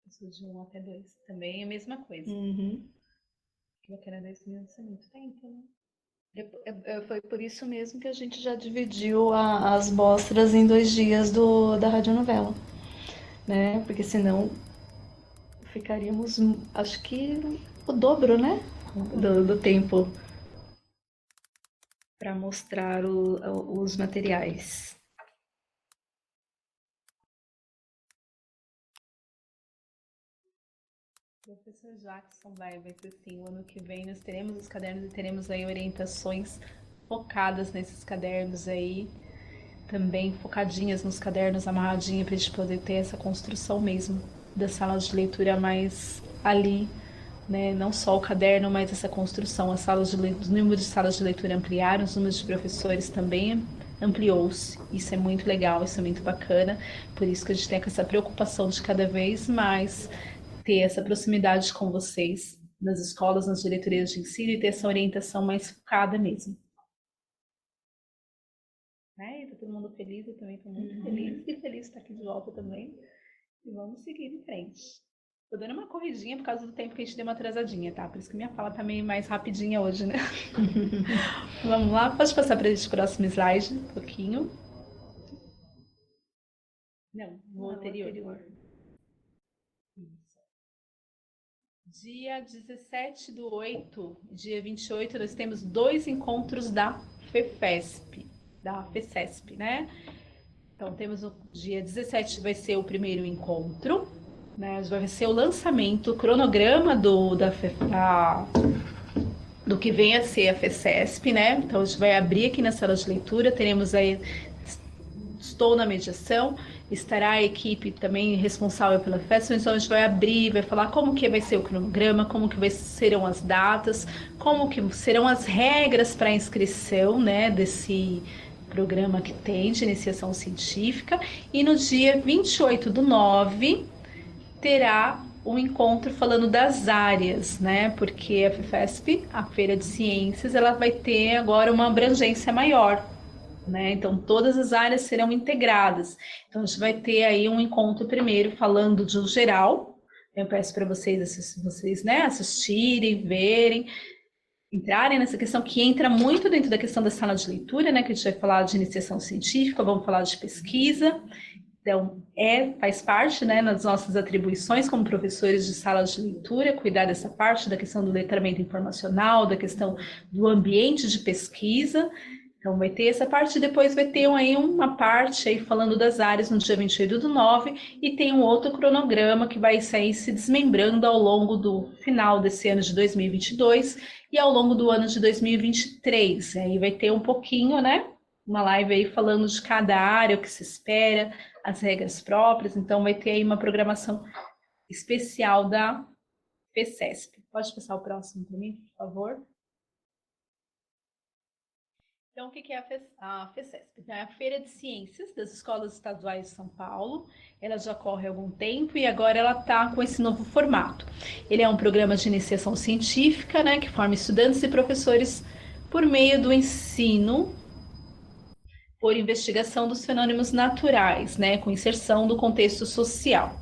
Isso de 1 até 2 também é a mesma coisa. Eu quero 2 minutos é muito tempo, né? Foi por isso mesmo que a gente já dividiu as mostras em 2 dias da radionovela, né? Porque senão ficaríamos, acho que o dobro, né? Do tempo para mostrar os materiais. Professor Jackson vai ser assim, o ano que vem nós teremos os cadernos e teremos aí orientações focadas nesses cadernos aí, também focadinhas nos cadernos, amarradinha para a gente poder ter essa construção mesmo das salas de leitura mais ali, né? Não só o caderno, mas essa construção, os números de salas de leitura ampliaram, os números de professores também ampliou-se. Isso é muito legal, isso é muito bacana, por isso que a gente tem essa preocupação de cada vez mais ter essa proximidade com vocês nas escolas, nas diretorias de ensino e ter essa orientação mais focada mesmo. né? E tá todo mundo feliz, eu também estou muito feliz, e feliz de estar aqui de volta também. E vamos seguir em frente. Tô dando uma corridinha por causa do tempo que a gente deu uma atrasadinha, tá? Por isso que minha fala tá meio mais rapidinha hoje, né? Vamos lá, pode passar para o próximo slide, um pouquinho. Não, o anterior. Isso. Dia 17/8, dia 28, nós temos 2 encontros da FECESP, né? Então temos o dia 17 vai ser o primeiro encontro, né? Vai ser o lançamento, o cronograma do que vem a ser a FECESP, né? Então a gente vai abrir aqui na sala de leitura, teremos aí, estou na mediação, estará a equipe também responsável pela festa, então a gente vai abrir, vai falar como que vai ser o cronograma, como que serão as datas, como que serão as regras para a inscrição, né, desse programa que tem de iniciação científica, e no dia 28/9 terá um encontro falando das áreas, né? Porque a FEFESP, a Feira de Ciências, ela vai ter agora uma abrangência maior, né? Então todas as áreas serão integradas. Então a gente vai ter aí um encontro primeiro falando de um geral. Eu peço para vocês, né, assistirem, verem, entrarem nessa questão que entra muito dentro da questão da sala de leitura, né? Que a gente vai falar de iniciação científica, vamos falar de pesquisa. Então, faz parte, né, nas nossas atribuições como professores de sala de leitura, cuidar dessa parte da questão do letramento informacional, da questão do ambiente de pesquisa. Então, vai ter essa parte, e depois vai ter aí uma parte aí falando das áreas no dia 28/9, e tem um outro cronograma que vai sair se desmembrando ao longo do final desse ano de 2022 e ao longo do ano de 2023. Aí vai ter um pouquinho, né, uma live aí falando de cada área, o que se espera, as regras próprias, então vai ter aí uma programação especial da FECESP. Pode passar o próximo para mim, por favor? Então, o que é a FECESP? É a Feira de Ciências das Escolas Estaduais de São Paulo. Ela já corre há algum tempo e agora ela está com esse novo formato. Ele é um programa de iniciação científica, né, que forma estudantes e professores por meio do ensino por investigação dos fenômenos naturais, né, com inserção do contexto social.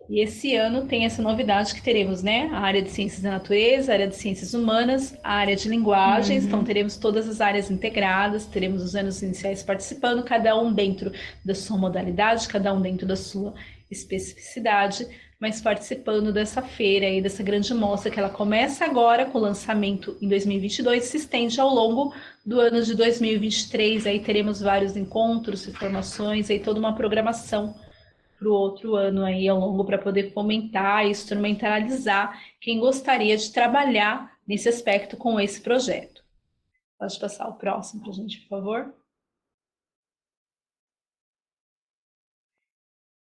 E esse ano tem essa novidade que teremos, né, a área de ciências da natureza, a área de ciências humanas, a área de linguagens, então teremos todas as áreas integradas, teremos os anos iniciais participando, cada um dentro da sua modalidade, cada um dentro da sua especificidade, mas participando dessa feira aí, dessa grande mostra que ela começa agora com o lançamento em 2022, se estende ao longo do ano de 2023, aí teremos vários encontros e formações, aí toda uma programação para o outro ano aí ao longo para poder fomentar e instrumentalizar quem gostaria de trabalhar nesse aspecto com esse projeto. Pode passar o próximo para a gente, por favor?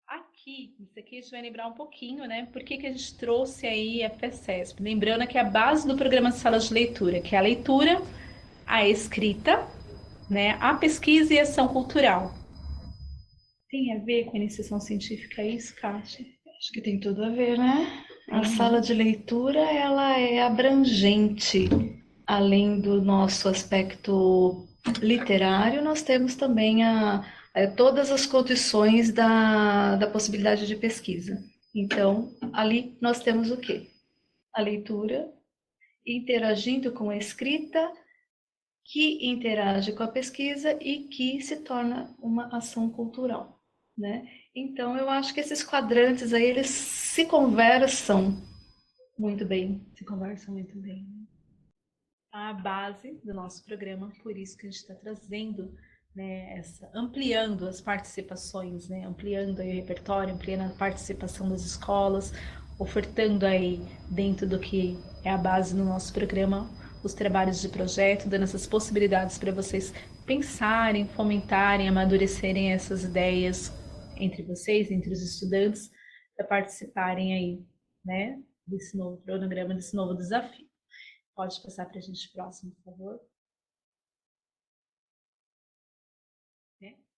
Aqui, isso aqui a gente vai lembrar um pouquinho, né? Por que a gente trouxe aí a FECESP? Lembrando que é a base do programa de salas de leitura, que é a leitura, a escrita, né? A pesquisa e a ação cultural. Tem a ver com a iniciação científica isso, Kátia? Acho que tem tudo a ver, né? A sala de leitura, ela é abrangente. Além do nosso aspecto literário, nós temos também todas as condições da possibilidade de pesquisa. Então, ali nós temos o quê? A leitura, interagindo com a escrita, que interage com a pesquisa e que se torna uma ação cultural, né? Então, eu acho que esses quadrantes aí, eles se conversam muito bem. Se conversam muito bem. A base do nosso programa, por isso que a gente está trazendo, né, ampliando as participações, né, ampliando aí o repertório, ampliando a participação das escolas, ofertando aí dentro do que é a base do nosso programa os trabalhos de projeto, dando essas possibilidades para vocês pensarem, fomentarem, amadurecerem essas ideias entre vocês, entre os estudantes, para participarem aí, né, desse novo cronograma, desse novo desafio. Pode passar para a gente próximo, por favor.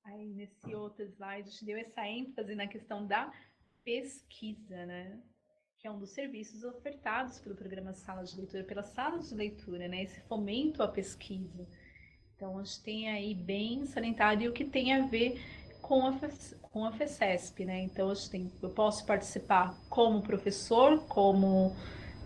Aí, nesse outro slide, a gente deu essa ênfase na questão da pesquisa, né? Que é um dos serviços ofertados pelo programa Sala de Leitura, pela Sala de Leitura, né? Esse fomento à pesquisa. Então, a gente tem aí bem salientado e o que tem a ver com a FECESP, né? Então, eu posso participar como professor, como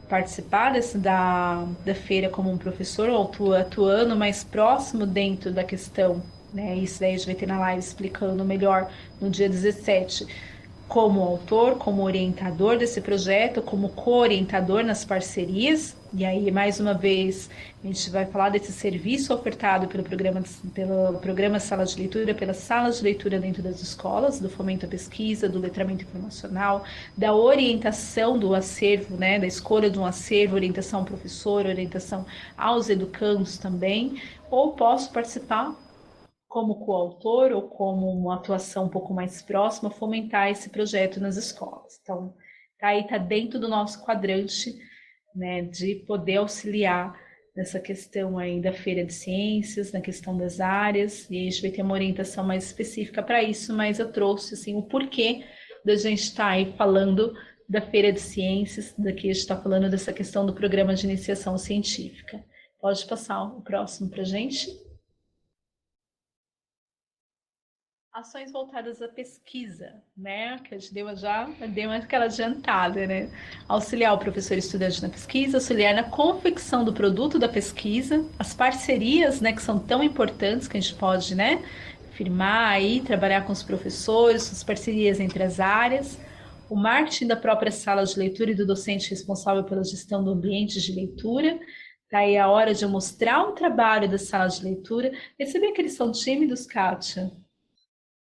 participar da feira como um professor, ou atuando mais próximo dentro da questão, né? Isso daí a gente vai ter na live explicando melhor no dia 17, como autor, como orientador desse projeto, como co-orientador nas parcerias. E aí, mais uma vez, a gente vai falar desse serviço ofertado pelo programa Sala de Leitura, pelas salas de leitura dentro das escolas, do fomento à pesquisa, do letramento informacional, da orientação do acervo, né, da escolha de um acervo, orientação ao professor, orientação aos educandos também. Ou posso participar como coautor ou como uma atuação um pouco mais próxima, fomentar esse projeto nas escolas. Então, tá dentro do nosso quadrante, né, de poder auxiliar nessa questão aí da feira de ciências, na questão das áreas, e a gente vai ter uma orientação mais específica para isso, mas eu trouxe assim o porquê da gente estar aí falando da feira de ciências, daqui a gente está falando dessa questão do programa de iniciação científica. Pode passar o próximo para a gente. Ações voltadas à pesquisa, né? Que a gente deu aquela adiantada, né? Auxiliar o professor e estudante na pesquisa, auxiliar na confecção do produto da pesquisa, as parcerias, né, que são tão importantes que a gente pode, né, firmar aí, trabalhar com os professores, as parcerias entre as áreas, o marketing da própria sala de leitura e do docente responsável pela gestão do ambiente de leitura. Tá aí a hora de eu mostrar o trabalho da sala de leitura. Perceber que eles são tímidos, Kátia?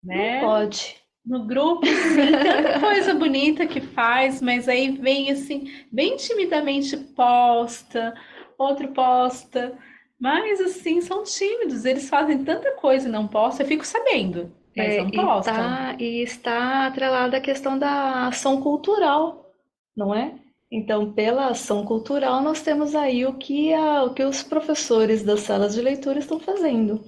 Não Né? pode. No grupo, sim, tanta coisa bonita que faz, mas aí vem assim, bem timidamente posta, outro posta, mas assim, são tímidos, eles fazem tanta coisa e não postam, eu fico sabendo, mas não postam. E está atrelada à questão da ação cultural, não é? Então, pela ação cultural, nós temos aí o que os professores das salas de leitura estão fazendo,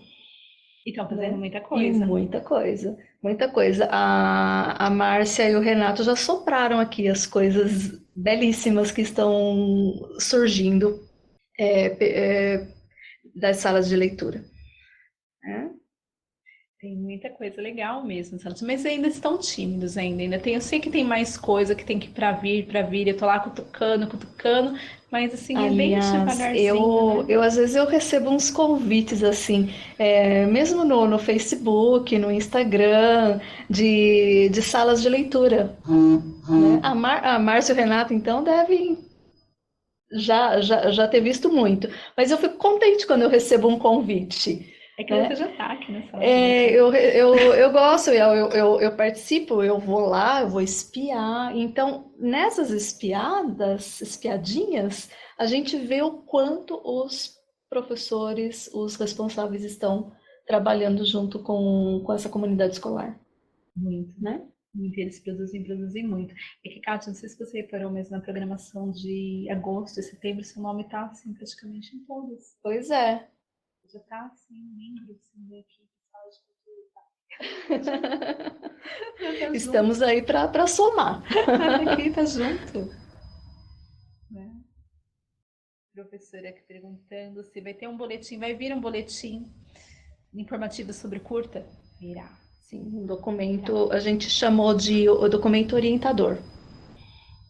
E estão fazendo né? muita E coisa. muita coisa, muita coisa. A Márcia e o Renato já sopraram aqui as coisas belíssimas que estão surgindo das salas de leitura, né? Tem muita coisa legal mesmo, Santos, mas ainda estão tímidos ainda tem, eu sei que tem mais coisa que tem que para vir, eu tô lá cutucando, mas assim, é bem Aliás, devagarzinho, né? às vezes eu recebo uns convites assim, mesmo no Facebook, no Instagram, de salas de leitura, né? A Márcia e o Renato, então, devem já ter visto muito. Mas eu fico contente quando eu recebo um convite, É que você né? já tá aqui na sala de leitura. Eu gosto, eu participo, eu vou lá, eu vou espiar. Então, nessas espiadinhas, a gente vê o quanto os professores, os responsáveis estão trabalhando junto com essa comunidade escolar, Muito, né? muito. Eles produzem muito. É que, Kátia, não sei se você reparou, mas na programação de agosto e setembro, seu nome tá, assim, praticamente em todas. Pois é. Já tá, assim, membro, assim, da equipe, sala de cultura. Tá junto. Estamos aí para somar. Aqui, tá junto. Né? Professora aqui perguntando se vai ter um boletim, vai vir um boletim informativo sobre curta? Virá. Sim, um documento, a gente chamou de o documento orientador.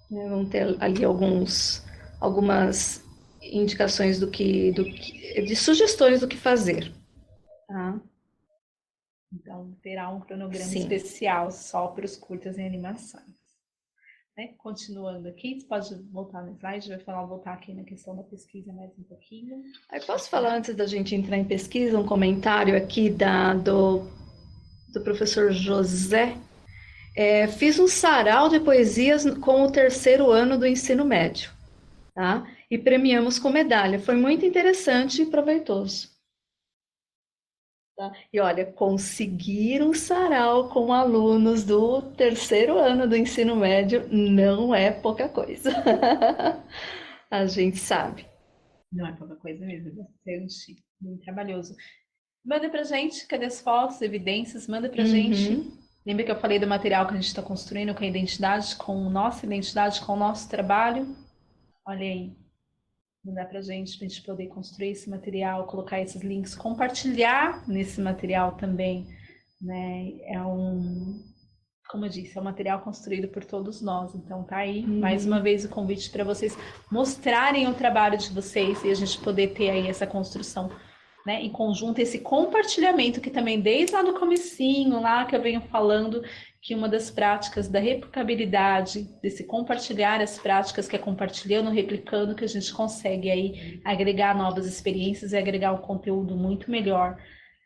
Vão ter ali algumas indicações de sugestões do que fazer. Tá? Então, terá um cronograma Sim. especial só para os curtas em animações. Né? Continuando aqui, você pode voltar no slide, voltar aqui na questão da pesquisa mais um pouquinho. Aí posso falar, antes da gente entrar em pesquisa, um comentário aqui do professor José. Fiz um sarau de poesias com o terceiro ano do ensino médio, tá? E premiamos com medalha. Foi muito interessante e proveitoso. Tá? E olha, conseguir um sarau com alunos do terceiro ano do ensino médio não é pouca coisa. A gente sabe. Não é pouca coisa mesmo, é bastante, bem trabalhoso. Manda pra gente, cadê as fotos, evidências? Manda pra gente. Lembra que eu falei do material que a gente está construindo com a identidade, com nossa identidade, com o nosso trabalho? Olha aí. mandar para a gente poder construir esse material, colocar esses links, compartilhar nesse material também, né? Como eu disse, é um material construído por todos nós. Então tá aí, mais uma vez, o convite para vocês mostrarem o trabalho de vocês e a gente poder ter aí essa construção, né, em conjunto, esse compartilhamento que também desde lá no comecinho, lá que eu venho falando, que uma das práticas da replicabilidade, desse compartilhar as práticas, que é compartilhando, replicando, que a gente consegue aí agregar novas experiências e agregar um conteúdo muito melhor,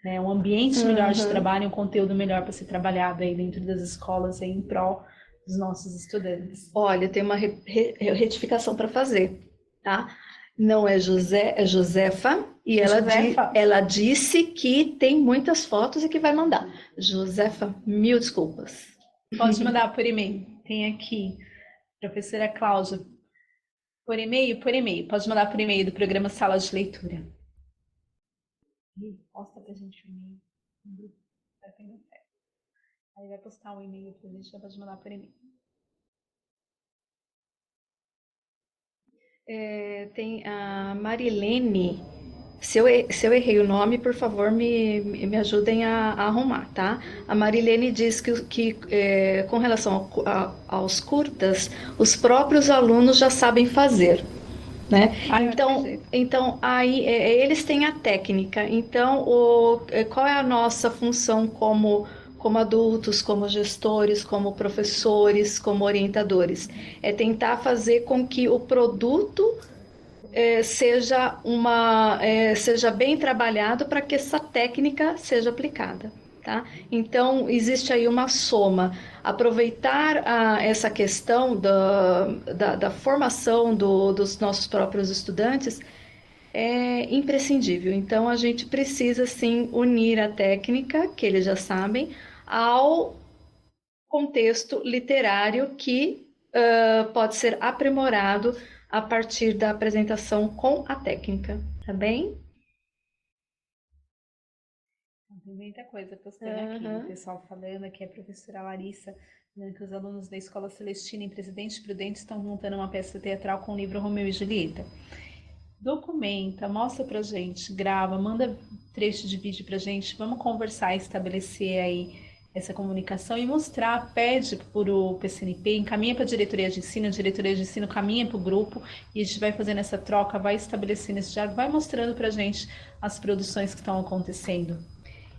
né, um ambiente melhor de trabalho, um conteúdo melhor para ser trabalhado aí dentro das escolas aí em prol dos nossos estudantes. Olha, tem uma retificação para fazer, tá? Não é José, é Josefa, e ela disse que tem muitas fotos e que vai mandar. Josefa, mil desculpas. Pode mandar por e-mail. Tem aqui, professora Cláudia, por e-mail? Por e-mail. Pode mandar por e-mail do programa Sala de Leitura. Posta pra gente o e-mail. Aí vai postar um e-mail pra gente, já pode mandar por e-mail. Tem a Marilene. Se eu errei o nome, por favor, me ajudem a arrumar, tá? A Marilene diz que com relação aos curtas, os próprios alunos já sabem fazer, né? Então aí eles têm a técnica. Então, qual é a nossa função como adultos, como gestores, como professores, como orientadores? É tentar fazer com que o produto seja bem trabalhado para que essa técnica seja aplicada, tá? Então, existe aí uma soma. Aproveitar essa questão da formação dos nossos próprios estudantes é imprescindível. Então, a gente precisa, sim, unir a técnica, que eles já sabem, ao contexto literário que pode ser aprimorado a partir da apresentação com a técnica, tá bem? Tem muita coisa postando aqui, o pessoal falando aqui, a professora Larissa, que os alunos da Escola Celestina em Presidente Prudente estão montando uma peça teatral com o livro Romeu e Julieta. Documenta, mostra pra gente, grava, manda trecho de vídeo pra gente, vamos conversar, estabelecer aí essa comunicação e mostrar, pede para o PCNP, encaminha para a diretoria de ensino caminha para o grupo e a gente vai fazendo essa troca, vai estabelecendo esse diálogo, vai mostrando para a gente as produções que estão acontecendo.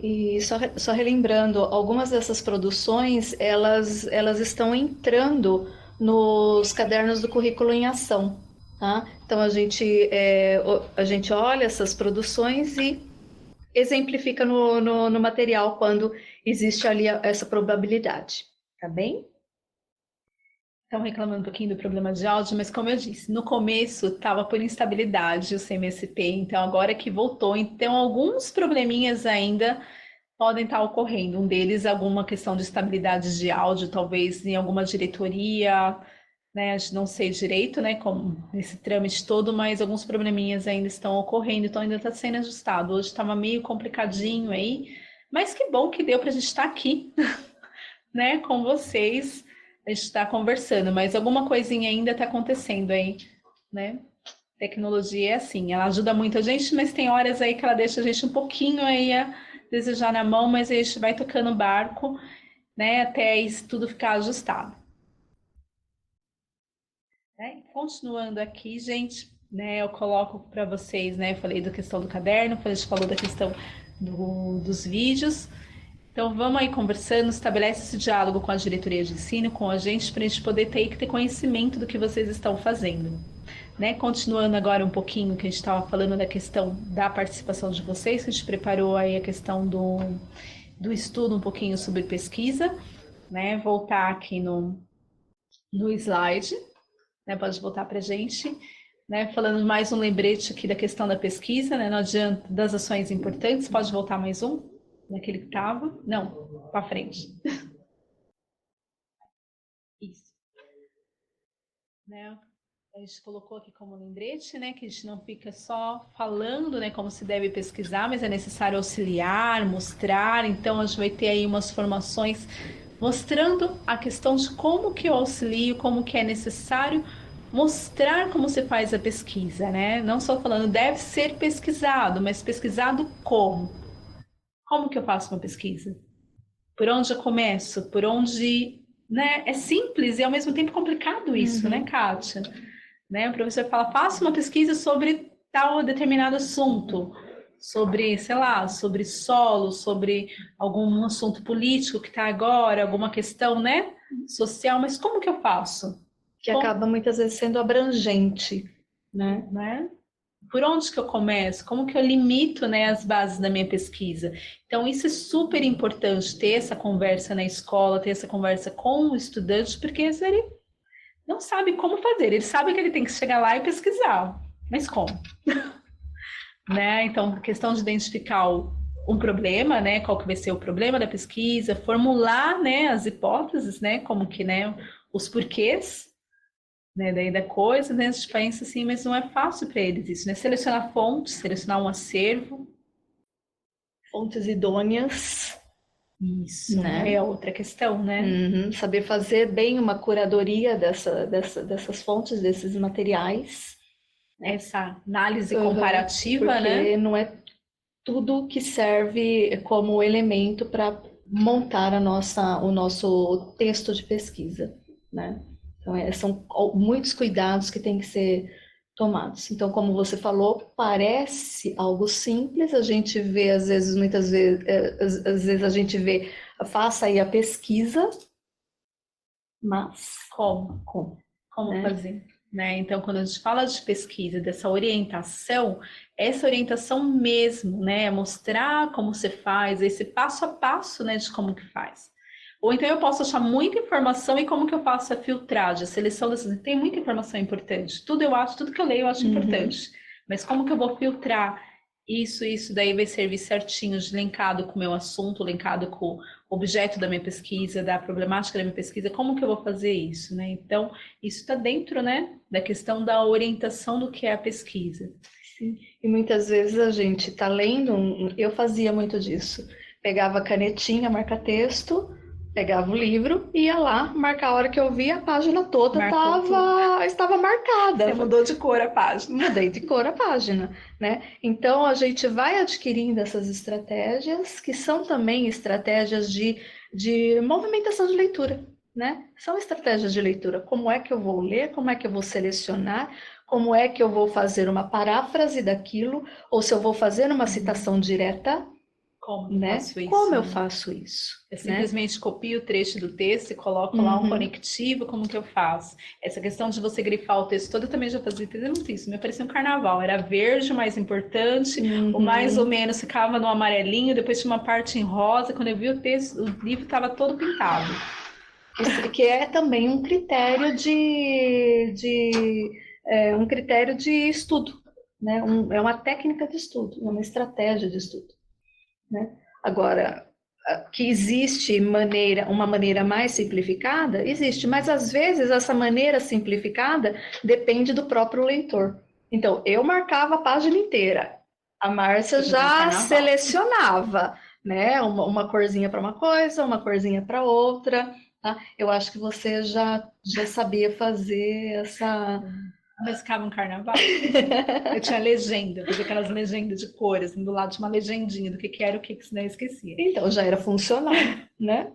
E só relembrando, algumas dessas produções, elas estão entrando nos cadernos do currículo em ação, tá? Então a gente olha essas produções e exemplifica no material quando existe ali essa probabilidade, tá bem? Estão reclamando um pouquinho do problema de áudio, mas como eu disse, no começo estava por instabilidade o CMSP, então agora que voltou, então alguns probleminhas ainda podem estar ocorrendo. Um deles, alguma questão de estabilidade de áudio, talvez em alguma diretoria, né? Não sei direito, né, como esse trâmite todo, mas alguns probleminhas ainda estão ocorrendo, então ainda está sendo ajustado. Hoje estava meio complicadinho aí, mas que bom que deu para a gente estar aqui, né, com vocês. A gente está conversando, mas alguma coisinha ainda está acontecendo aí, né? Tecnologia é assim, ela ajuda muito a gente, mas tem horas aí que ela deixa a gente um pouquinho aí a desejar na mão, mas a gente vai tocando o barco, né, até isso tudo ficar ajustado. Continuando aqui, gente, né, eu coloco para vocês, né, eu falei da questão do caderno, a gente falou da questão dos vídeos. Então, vamos aí conversando, estabelece esse diálogo com a diretoria de ensino, com a gente, para a gente poder ter conhecimento do que vocês estão fazendo. Né? Continuando agora um pouquinho, que a gente estava falando da questão da participação de vocês, que a gente preparou aí a questão do estudo um pouquinho sobre pesquisa, né? Voltar aqui no slide, né? Pode voltar para a gente. Né? Falando mais um lembrete aqui da questão da pesquisa, né? Não adianta, das ações importantes, pode voltar mais um. Naquele que estava, não, para frente. Isso. Né? A gente colocou aqui como lembrete, né, que a gente não fica só falando, né, como se deve pesquisar, mas é necessário auxiliar, mostrar. Então a gente vai ter aí umas formações mostrando a questão de como que eu auxilio, como que é necessário mostrar como se faz a pesquisa, né? Não só falando deve ser pesquisado, mas pesquisado como? Como que eu faço uma pesquisa? Por onde eu começo? Por onde, né? É simples e ao mesmo tempo complicado isso, né, Kátia? Né? O professor fala, faça uma pesquisa sobre tal determinado assunto, sobre, sei lá, sobre solo, sobre algum assunto político que está agora, alguma questão, né, social, mas como que eu faço? Que acaba muitas vezes sendo abrangente, né? Por onde que eu começo? Como que eu limito, né, as bases da minha pesquisa? Então, isso é super importante, ter essa conversa na escola, ter essa conversa com o estudante, porque ele não sabe como fazer. Ele sabe que ele tem que chegar lá e pesquisar, mas como? Né? Então, questão de identificar um problema, né? Qual que vai ser o problema da pesquisa, formular, né, as hipóteses, né, como que, né, os porquês, né, daí da coisa, né, a gente pensa assim, mas não é fácil para eles isso, né? Selecionar fontes, selecionar um acervo, Fontes idôneas. isso, né? É outra questão, né? Saber fazer bem uma curadoria dessas fontes, desses materiais. Essa análise comparativa, né? Porque não é tudo que serve como elemento para montar o nosso texto de pesquisa, né? Então, são muitos cuidados que têm que ser tomados. Então, como você falou, parece algo simples, a gente vê, às vezes a gente vê, faça aí a pesquisa, mas como né? fazer? Né? Então, quando a gente fala de pesquisa, dessa orientação, essa orientação mesmo, né? Mostrar como você faz, esse passo a passo, né, de como que faz. Ou então eu posso achar muita informação e como que eu faço a filtragem, a seleção dessas... Tem muita informação importante. Tudo que eu leio eu acho importante. Mas como que eu vou filtrar isso daí vai servir certinho, linkado com o meu assunto, linkado com o objeto da minha pesquisa, da problemática da minha pesquisa, como que eu vou fazer isso, né? Então, isso está dentro, né, da questão da orientação do que é a pesquisa. Sim. E muitas vezes a gente está lendo, eu fazia muito disso, pegava a canetinha, marca-texto, pegava o livro, ia lá, marcar a hora que eu via, a página toda estava marcada. Você mudou de cor a página. Mudei de cor a página, né? Então, a gente vai adquirindo essas estratégias, que são também estratégias de movimentação de leitura, né? São estratégias de leitura. Como é que eu vou ler? Como é que eu vou selecionar? Como é que eu vou fazer uma paráfrase daquilo? Ou se eu vou fazer uma citação direta? Como eu faço isso? Como eu faço isso? Eu simplesmente copio o trecho do texto e coloco lá um conectivo, como que eu faço? Essa questão de você grifar o texto todo, eu também já fazia muito isso. Me parecia um carnaval, era verde o mais importante, o mais ou menos ficava no amarelinho, depois tinha uma parte em rosa, quando eu vi o texto, o livro estava todo pintado. Isso que é também um critério um critério de estudo, né? É uma técnica de estudo, uma estratégia de estudo, né? Agora, que existe uma maneira mais simplificada, existe, mas às vezes essa maneira simplificada depende do próprio leitor. Então, eu marcava a página inteira, a Márcia já selecionava, né? Uma corzinha para uma coisa, uma corzinha para outra, tá? Eu acho que você já sabia fazer essa... Mas ficava um carnaval. Eu tinha legenda, fazia aquelas legendas de cores, assim, do lado de uma legendinha do que era o que senão eu esquecia. Então já era funcional, né?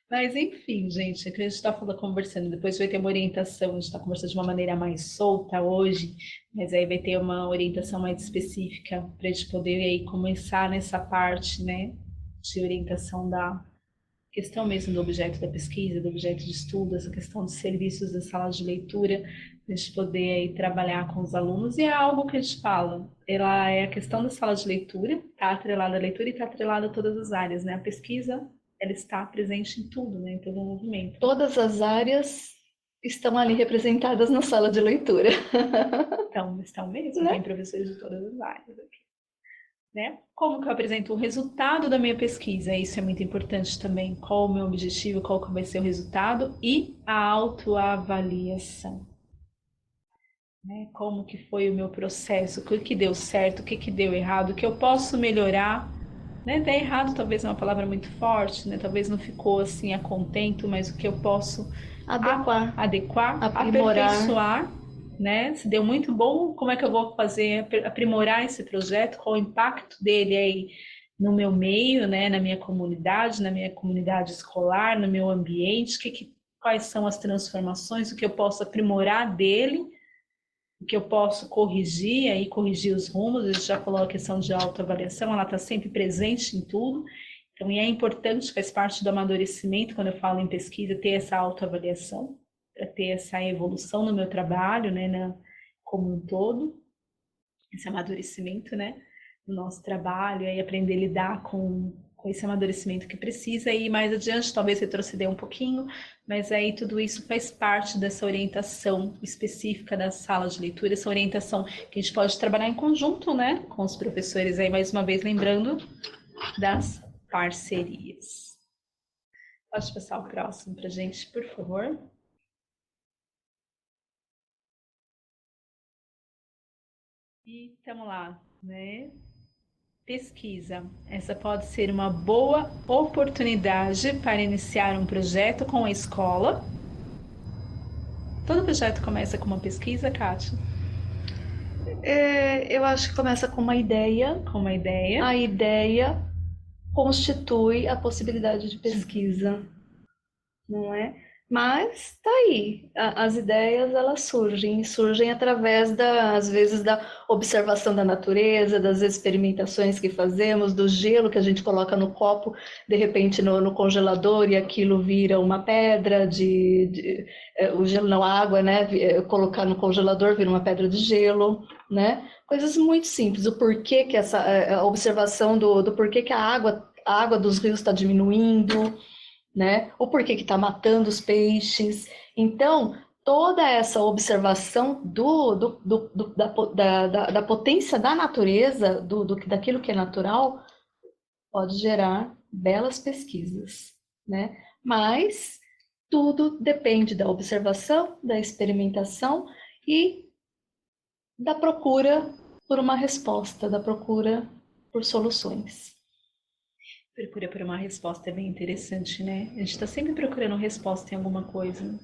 Mas enfim, gente, é que a gente está conversando, depois vai ter uma orientação, a gente está conversando de uma maneira mais solta hoje, mas aí vai ter uma orientação mais específica para a gente poder aí começar nessa parte, né, de orientação da questão mesmo do objeto da pesquisa, do objeto de estudo, essa questão dos serviços das salas de leitura, a gente poder aí trabalhar com os alunos, e é algo que a gente fala, ela é a questão da sala de leitura, está atrelada à leitura e está atrelada a todas as áreas, né? A pesquisa, ela está presente em tudo, né? Em todo o movimento. Todas as áreas estão ali representadas na sala de leitura. Então, estão mesmo, né? Tem professores de todas as áreas aqui. Né? Como que eu apresento o resultado da minha pesquisa? Isso é muito importante também. Qual o meu objetivo, qual que vai ser o resultado e a autoavaliação. Né? Como que foi o meu processo, o que deu certo, o que deu errado, o que eu posso melhorar. Né? Dar errado talvez é uma palavra muito forte, né? Talvez não ficou assim a contento, mas o que eu posso adequar, aprimorar. aperfeiçoar, né? Se deu muito bom, como é que eu vou fazer, aprimorar esse projeto? Qual o impacto dele aí no meu meio, né? Na minha comunidade escolar, no meu ambiente? Quais são as transformações, o que eu posso aprimorar dele, o que eu posso corrigir, aí corrigir os rumos. A gente já falou a questão de autoavaliação, ela está sempre presente em tudo. Então, e é importante, faz parte do amadurecimento, quando eu falo em pesquisa, ter essa autoavaliação, para ter essa evolução no meu trabalho, né, como um todo, esse amadurecimento, né, no nosso trabalho, aí aprender a lidar com esse amadurecimento que precisa, e mais adiante, talvez retroceder um pouquinho, mas aí tudo isso faz parte dessa orientação específica da sala de leitura, essa orientação que a gente pode trabalhar em conjunto, né, com os professores, aí mais uma vez lembrando das parcerias. Pode passar o próximo para a gente, por favor. E estamos lá, né? Pesquisa. Essa pode ser uma boa oportunidade para iniciar um projeto com a escola. Todo projeto começa com uma pesquisa, Kátia? Eu acho que começa com uma ideia. Com uma ideia. A ideia constitui a possibilidade de pesquisa, não é? Mas tá aí, as ideias elas surgem através às vezes da observação da natureza, das experimentações que fazemos, do gelo que a gente coloca no copo, de repente no congelador e aquilo vira uma pedra o gelo não, a água, né? Colocar no congelador vira uma pedra de gelo, né? Coisas muito simples, o porquê que a observação do porquê que a água dos rios está diminuindo, né? O porquê que está matando os peixes. Então, toda essa observação da potência da natureza, daquilo que é natural, pode gerar belas pesquisas, né? Mas tudo depende da observação, da experimentação e da procura por uma resposta, da procura por soluções. Procura por uma resposta é bem interessante, né? A gente está sempre procurando resposta em alguma coisa.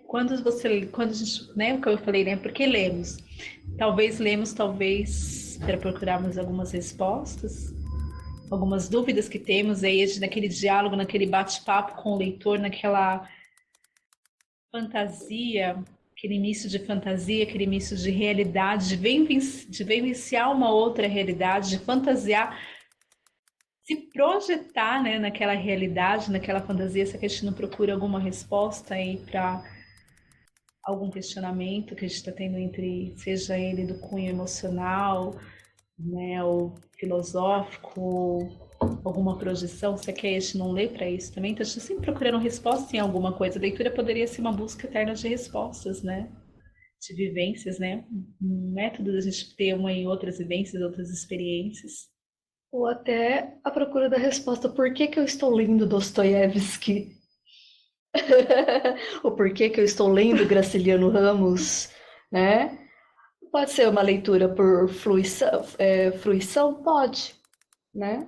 Quando a gente, né, como eu falei, né? Porque lemos. Talvez para procurarmos algumas respostas, algumas dúvidas que temos aí naquele diálogo, naquele bate-papo com o leitor, naquela fantasia, aquele início de fantasia, aquele início de realidade, de vivenciar uma outra realidade, de fantasiar, se projetar, né, naquela realidade, naquela fantasia, se a gente não procura alguma resposta aí para algum questionamento que a gente está tendo seja ele do cunho emocional, né, ou filosófico, alguma projeção, se é que a gente não lê para isso também, então a gente está sempre procurando resposta em alguma coisa. A leitura poderia ser uma busca eterna de respostas, né, de vivências, né, um método da gente ter uma e outras vivências, outras experiências. Ou até a procura da resposta, por que eu estou lendo Dostoiévski? O porquê que eu estou lendo Graciliano Ramos, né? Pode ser uma leitura por fruição? Pode, né?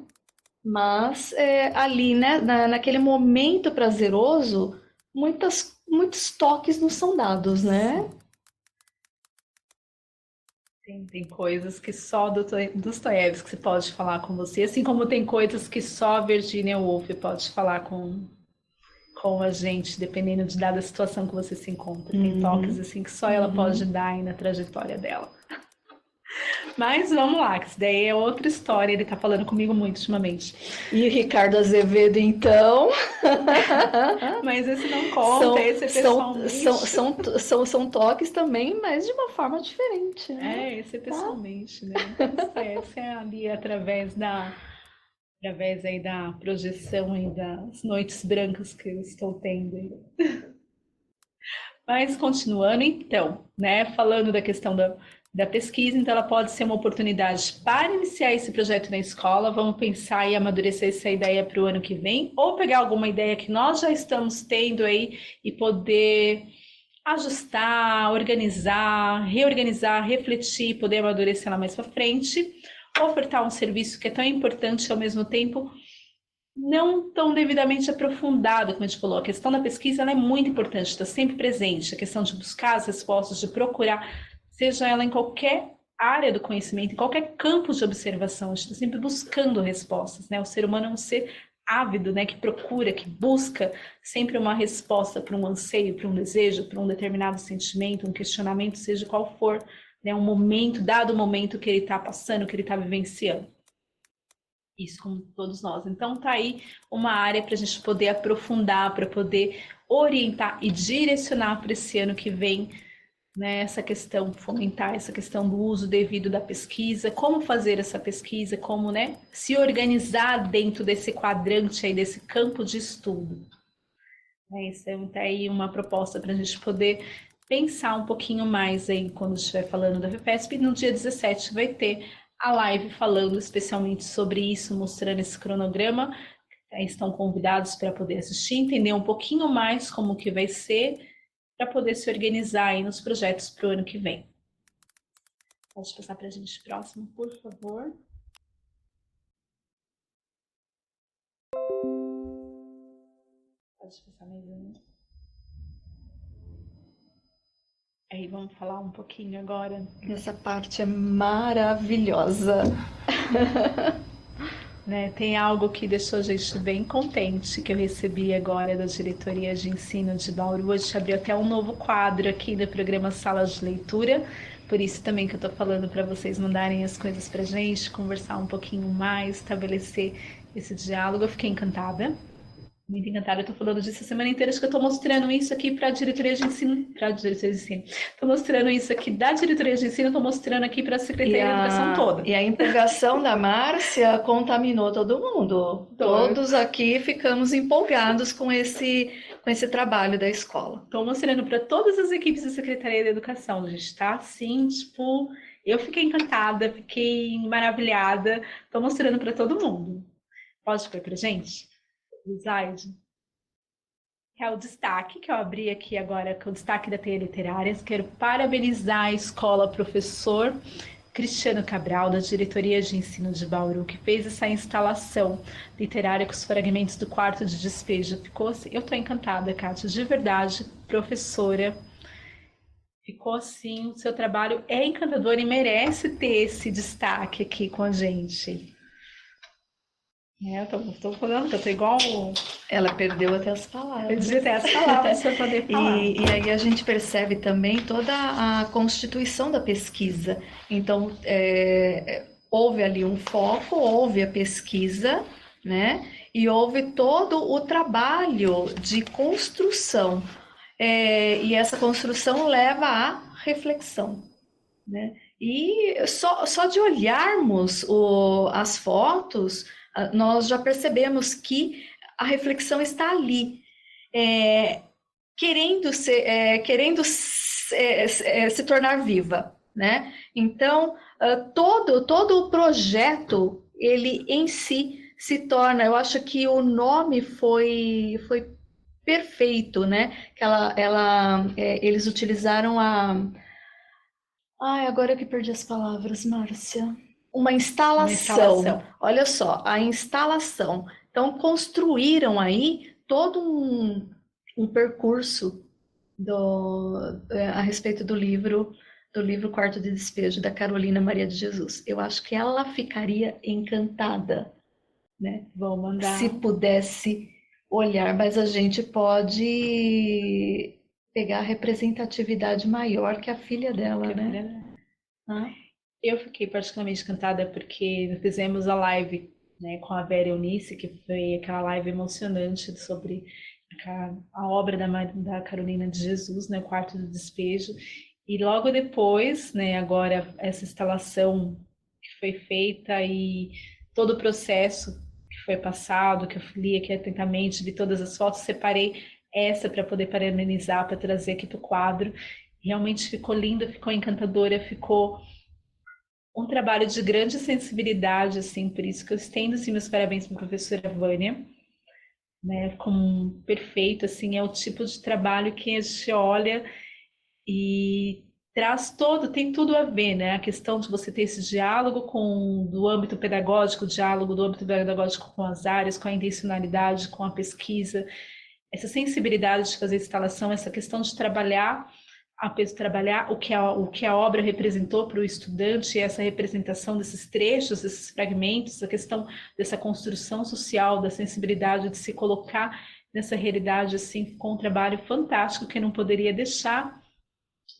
Mas ali, né, naquele momento prazeroso, muitos toques nos são dados, né? Tem coisas que só Dostoiévski pode falar com você, assim como tem coisas que só Virginia Woolf pode falar com a gente, dependendo de dada situação que você se encontra. Tem toques assim que só ela pode dar aí na trajetória dela. Mas vamos lá, que isso daí é outra história, ele tá falando comigo muito ultimamente. E o Ricardo Azevedo, então? Mas esse não conta, esse é pessoalmente. São toques também, mas de uma forma diferente, né? Esse é pessoalmente, né? Esse é ali através aí da projeção aí das noites brancas que eu estou tendo aí. Mas continuando então, né, falando da questão da pesquisa, então ela pode ser uma oportunidade para iniciar esse projeto na escola, vamos pensar e amadurecer essa ideia para o ano que vem, ou pegar alguma ideia que nós já estamos tendo aí e poder ajustar, organizar, reorganizar, refletir, poder amadurecer ela mais para frente, ofertar um serviço que é tão importante ao mesmo tempo não tão devidamente aprofundado, como a gente falou. A questão da pesquisa ela é muito importante, está sempre presente. A questão de buscar as respostas, de procurar, seja ela em qualquer área do conhecimento, em qualquer campo de observação, a gente está sempre buscando respostas, né? O ser humano é um ser ávido, né? Que procura, que busca sempre uma resposta para um anseio, para um desejo, para um determinado sentimento, um questionamento, seja qual for, né? Um momento, dado o momento que ele está passando, que ele está vivenciando. Isso, como todos nós. Então, tá aí uma área para a gente poder aprofundar, para poder orientar e direcionar para esse ano que vem, né, essa questão, fomentar essa questão do uso devido da pesquisa, como fazer essa pesquisa, como, né, se organizar dentro desse quadrante aí, desse campo de estudo. Isso é tá aí uma proposta para a gente poder pensar um pouquinho mais aí quando estiver falando da FEPESP. No dia 17 vai ter a live falando especialmente sobre isso, mostrando esse cronograma. Aí estão convidados para poder assistir, entender um pouquinho mais como que vai ser, para poder se organizar aí nos projetos para o ano que vem. Pode passar para a gente próximo, por favor. Pode passar mesmo. Aí vamos falar um pouquinho agora. Essa parte é maravilhosa. Né, tem algo que deixou a gente bem contente, que eu recebi agora da diretoria de ensino de Bauru. A gente abriu até um novo quadro aqui no programa Sala de Leitura, por isso também que eu estou falando para vocês mandarem as coisas para a gente, conversar um pouquinho mais, estabelecer esse diálogo. Eu fiquei encantada. Muito encantada, eu estou falando disso a semana inteira, acho que eu estou mostrando isso aqui para a diretoria de ensino, Estou mostrando isso aqui da diretoria de ensino, estou mostrando aqui para a Secretaria de Educação toda. E a empolgação da Márcia contaminou todo mundo. Todos aqui ficamos empolgados com esse trabalho da escola. Estou mostrando para todas as equipes da Secretaria de Educação, gente, tá? Assim, tipo, eu fiquei encantada, fiquei maravilhada, estou mostrando para todo mundo. Pode pôr para gente? Slide. É o destaque que eu abri aqui agora, com o destaque da Teia Literárias. Quero parabenizar a escola, professor Cristiano Cabral, da Diretoria de Ensino de Bauru, que fez essa instalação literária com os fragmentos do quarto de despejo. Ficou assim, eu estou encantada, Kátia, de verdade, professora. Ficou assim, o seu trabalho é encantador e merece ter esse destaque aqui com a gente. Estou falando que eu estou igual. Ela perdeu até as palavras. Perdi até as palavras para poder falar. E aí a gente percebe também toda a constituição da pesquisa. Então, houve ali um foco, houve a pesquisa, né? E houve todo o trabalho de construção. E essa construção leva à reflexão, né? E só de olharmos as fotos, nós já percebemos que a reflexão está ali, querendo se tornar viva, né? Então, todo o projeto, ele em si se torna, eu acho que o nome foi perfeito, né? Que eles utilizaram agora que perdi as palavras, Márcia. Uma instalação. Olha só, a instalação. Então, construíram aí todo um percurso a respeito do livro Quarto de Despejo, da Carolina Maria de Jesus. Eu acho que ela ficaria encantada, né? Vou mandar. Se pudesse olhar, mas a gente pode pegar a representatividade maior que a filha dela, né? Eu fiquei particularmente encantada porque fizemos a live, né, com a Vera Eunice, que foi aquela live emocionante sobre a obra da Carolina de Jesus, né, o Quarto do Despejo. E logo depois, né, agora essa instalação que foi feita e todo o processo que foi passado, que eu li aqui atentamente, vi todas as fotos, separei essa para poder parabenizar, para trazer aqui para o quadro. Realmente ficou linda, ficou encantadora, ficou um trabalho de grande sensibilidade, assim, por isso que eu estendo assim, meus parabéns para a professora Vânia, né, como perfeito, assim, é o tipo de trabalho que a gente olha e tem tudo a ver, né? A questão de você ter esse diálogo do âmbito pedagógico, diálogo do âmbito pedagógico com as áreas, com a intencionalidade, com a pesquisa, essa sensibilidade de fazer instalação, essa questão de trabalhar o que a obra representou para o estudante, essa representação desses trechos, desses fragmentos, a questão dessa construção social, da sensibilidade de se colocar nessa realidade, assim, com um trabalho fantástico que não poderia deixar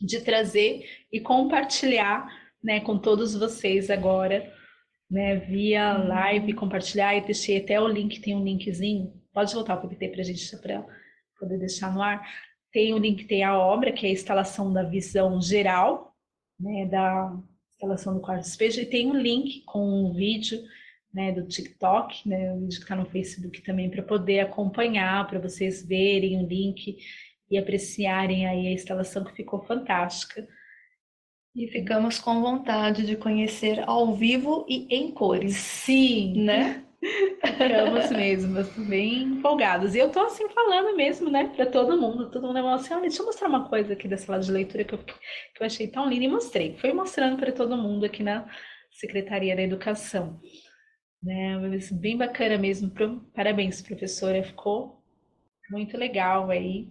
de trazer e compartilhar, né, com todos vocês agora, né, via live, compartilhar. E deixei até o link, tem um linkzinho, pode voltar para o PPT para a gente, para poder deixar no ar. Tem o link, tem a obra, que é a instalação da visão geral, né, da instalação do quarto espejo, e tem um link com um vídeo, né, do TikTok, né, o vídeo que está no Facebook também, para poder acompanhar, para vocês verem o link e apreciarem aí a instalação, que ficou fantástica. E ficamos com vontade de conhecer ao vivo e em cores. Sim, né? Ficamos mesmo, bem empolgados. E eu tô assim falando mesmo, né, para todo mundo é assim, olha, deixa eu mostrar uma coisa aqui da sala de leitura que eu achei tão linda, e mostrei. Fui mostrando para todo mundo aqui na Secretaria da Educação. Né, bem bacana mesmo. Parabéns, professora, ficou muito legal aí,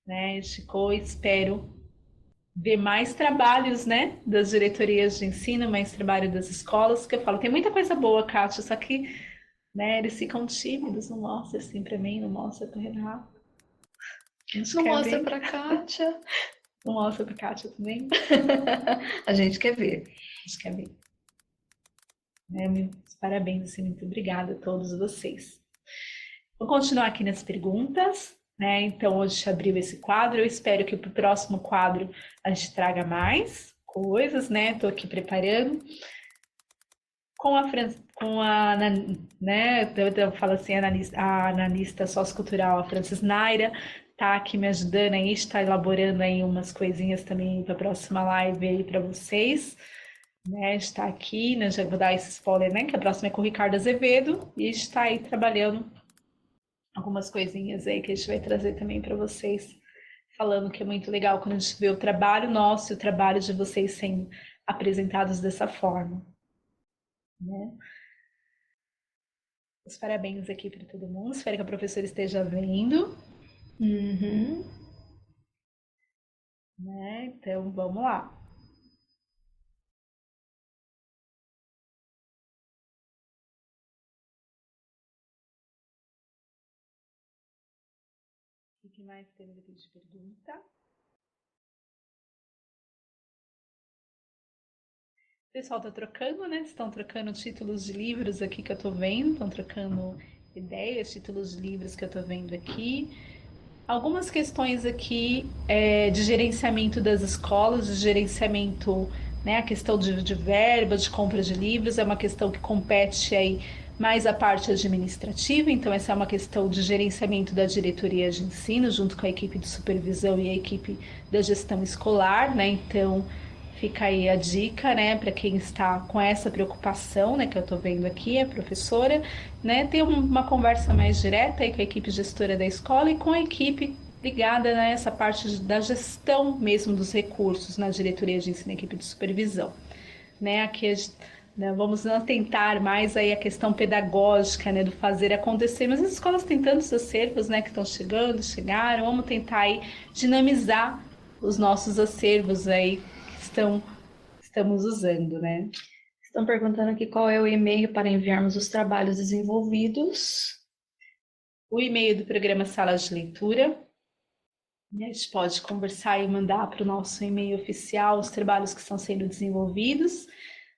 né? Ficou, espero ver mais trabalhos, né, das diretorias de ensino, mais trabalho das escolas, que eu falo, tem muita coisa boa, Kátia, só que, né, eles ficam tímidos, não mostra assim para mim, não mostra para Renato. Não mostra para Kátia. Não mostra para Kátia também? A gente quer ver. A gente quer ver. Né, parabéns, assim, muito obrigada a todos vocês. Vou continuar aqui nas perguntas, né? Então, hoje a gente abriu esse quadro. Eu espero que para o próximo quadro a gente traga mais coisas, né? Estou aqui preparando. Com a né? Eu falo assim, a analista sociocultural, a Francis Naira, tá aqui me ajudando aí, está elaborando aí umas coisinhas também para a próxima live aí para vocês. Né, está aqui, né, já vou dar esse spoiler, né, que a próxima é com o Ricardo Azevedo, e está aí trabalhando algumas coisinhas aí que a gente vai trazer também para vocês, falando que é muito legal quando a gente vê o trabalho nosso e o trabalho de vocês sendo apresentados dessa forma. Né? Os parabéns aqui para todo mundo, espero que a professora esteja vendo. Né? Então, vamos lá. O que mais temos aqui de pergunta? O pessoal está trocando, né? Estão trocando títulos de livros aqui que eu estou vendo, estão trocando ideias, títulos de livros que eu estou vendo aqui. Algumas questões aqui de gerenciamento das escolas, de gerenciamento, né? A questão de verba, de compra de livros, é uma questão que compete aí mais a parte administrativa, então essa é uma questão de gerenciamento da diretoria de ensino, junto com a equipe de supervisão e a equipe da gestão escolar, né? Então, fica aí a dica, né, para quem está com essa preocupação, né, que eu estou vendo aqui, a professora, né, ter uma conversa mais direta aí com a equipe gestora da escola e com a equipe ligada nessa parte da gestão mesmo dos recursos na diretoria de ensino e equipe de supervisão, né, aqui né, vamos tentar mais aí a questão pedagógica, né, do fazer acontecer, mas as escolas têm tantos acervos, né, que estão chegaram, vamos tentar aí dinamizar os nossos acervos aí estamos usando, né? Estão perguntando aqui qual é o e-mail para enviarmos os trabalhos desenvolvidos. O e-mail do programa Sala de Leitura. A gente pode conversar e mandar para o nosso e-mail oficial os trabalhos que estão sendo desenvolvidos.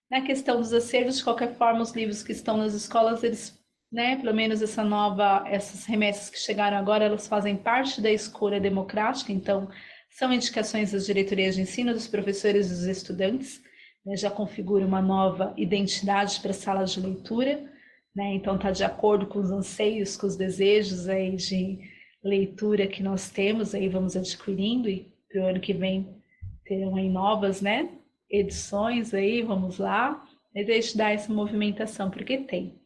Na questão dos acervos, de qualquer forma, os livros que estão nas escolas, eles, né, pelo menos essas remessas que chegaram agora, elas fazem parte da escolha democrática, então são indicações das diretorias de ensino, dos professores e dos estudantes, né, já configura uma nova identidade para a sala de leitura, né, então está de acordo com os anseios, com os desejos aí de leitura que nós temos, aí vamos adquirindo, e para o ano que vem terão aí novas, né, edições aí, vamos lá, e deixe dar essa movimentação, porque tem.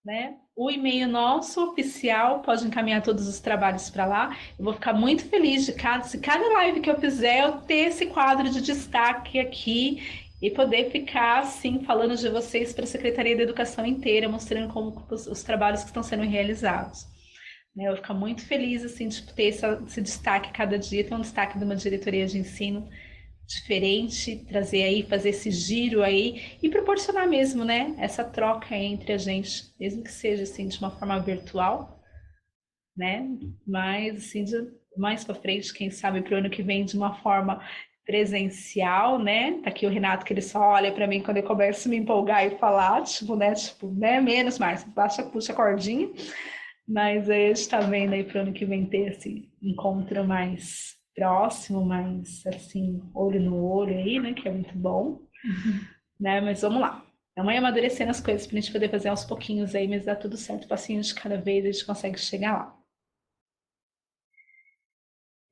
né? O e-mail nosso oficial pode encaminhar todos os trabalhos para lá. Eu vou ficar muito feliz se cada live que eu fizer eu ter esse quadro de destaque aqui e poder ficar assim falando de vocês para a Secretaria da Educação inteira, mostrando como os trabalhos que estão sendo realizados. Né? Eu vou ficar muito feliz assim de ter esse destaque cada dia, ter um destaque de uma diretoria de ensino diferente, trazer aí, fazer esse giro aí e proporcionar mesmo, né, essa troca entre a gente, mesmo que seja assim de uma forma virtual, né, mas assim mais para frente, quem sabe para o ano que vem de uma forma presencial, né? Tá aqui o Renato que ele só olha para mim quando eu começo a me empolgar e falar, né, menos Márcia, puxa a cordinha. Mas aí a gente tá vendo aí para o ano que vem ter esse encontro mais próximo, mais assim, olho no olho aí, né? Que é muito bom. Né? Mas vamos lá. Amanhã amadurecendo as coisas pra gente poder fazer aos pouquinhos aí, mas dá tudo certo, passinho de cada vez a gente consegue chegar lá.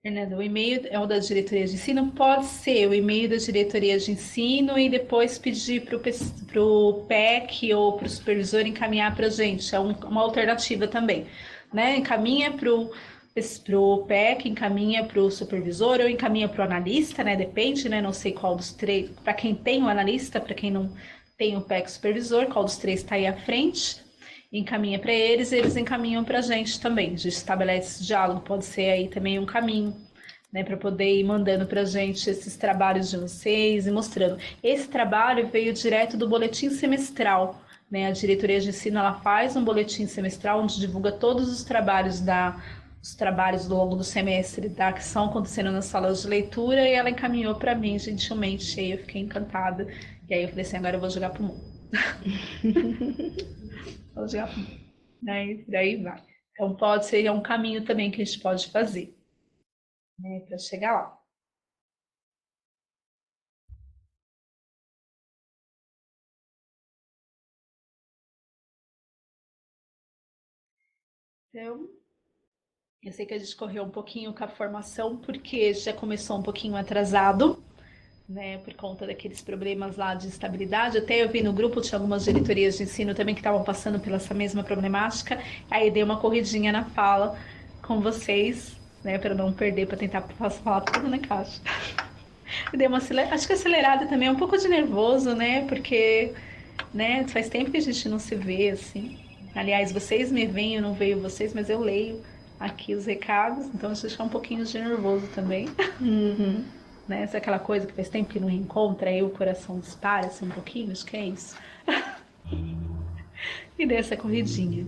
Fernanda, o e-mail é o da diretoria de ensino? Pode ser o e-mail da diretoria de ensino e depois pedir para o PEC ou para o supervisor encaminhar para a gente. É uma alternativa também. Né? Encaminha para o PEC, encaminha para o supervisor ou encaminha para o analista, né? Depende, né? Não sei qual dos três. Para quem tem o analista, para quem não tem o PEC supervisor, qual dos três está aí à frente. Encaminha para eles, eles encaminham para a gente também. A gente estabelece esse diálogo, pode ser aí também um caminho, né, para poder ir mandando para a gente esses trabalhos de vocês e mostrando. Esse trabalho veio direto do boletim semestral, né? A diretoria de ensino ela faz um boletim semestral onde divulga todos os trabalhos do longo do semestre, tá? Que estão acontecendo nas salas de leitura e ela encaminhou para mim gentilmente, e eu fiquei encantada. E aí eu falei assim, agora eu vou jogar pro mundo. Daí vai. Então pode ser um caminho também que a gente pode fazer, né, para chegar lá. Então, eu sei que a gente correu um pouquinho com a formação porque já começou um pouquinho atrasado, né, por conta daqueles problemas lá de estabilidade. Até eu vi no grupo, tinha algumas diretorias de ensino também que estavam passando pela essa mesma problemática. Aí dei uma corridinha na fala com vocês, né, para não perder, para tentar falar tudo na caixa. Dei uma acho que acelerada também, um pouco de nervoso, né, porque, né, faz tempo que a gente não se vê assim. Aliás, vocês me veem, eu não vejo vocês, mas eu leio aqui os recados, então a gente fica um pouquinho de nervoso também. Né? Essa é aquela coisa que faz tempo que não reencontra, aí o coração dispara assim um pouquinho, acho que é isso. E dei essa corridinha.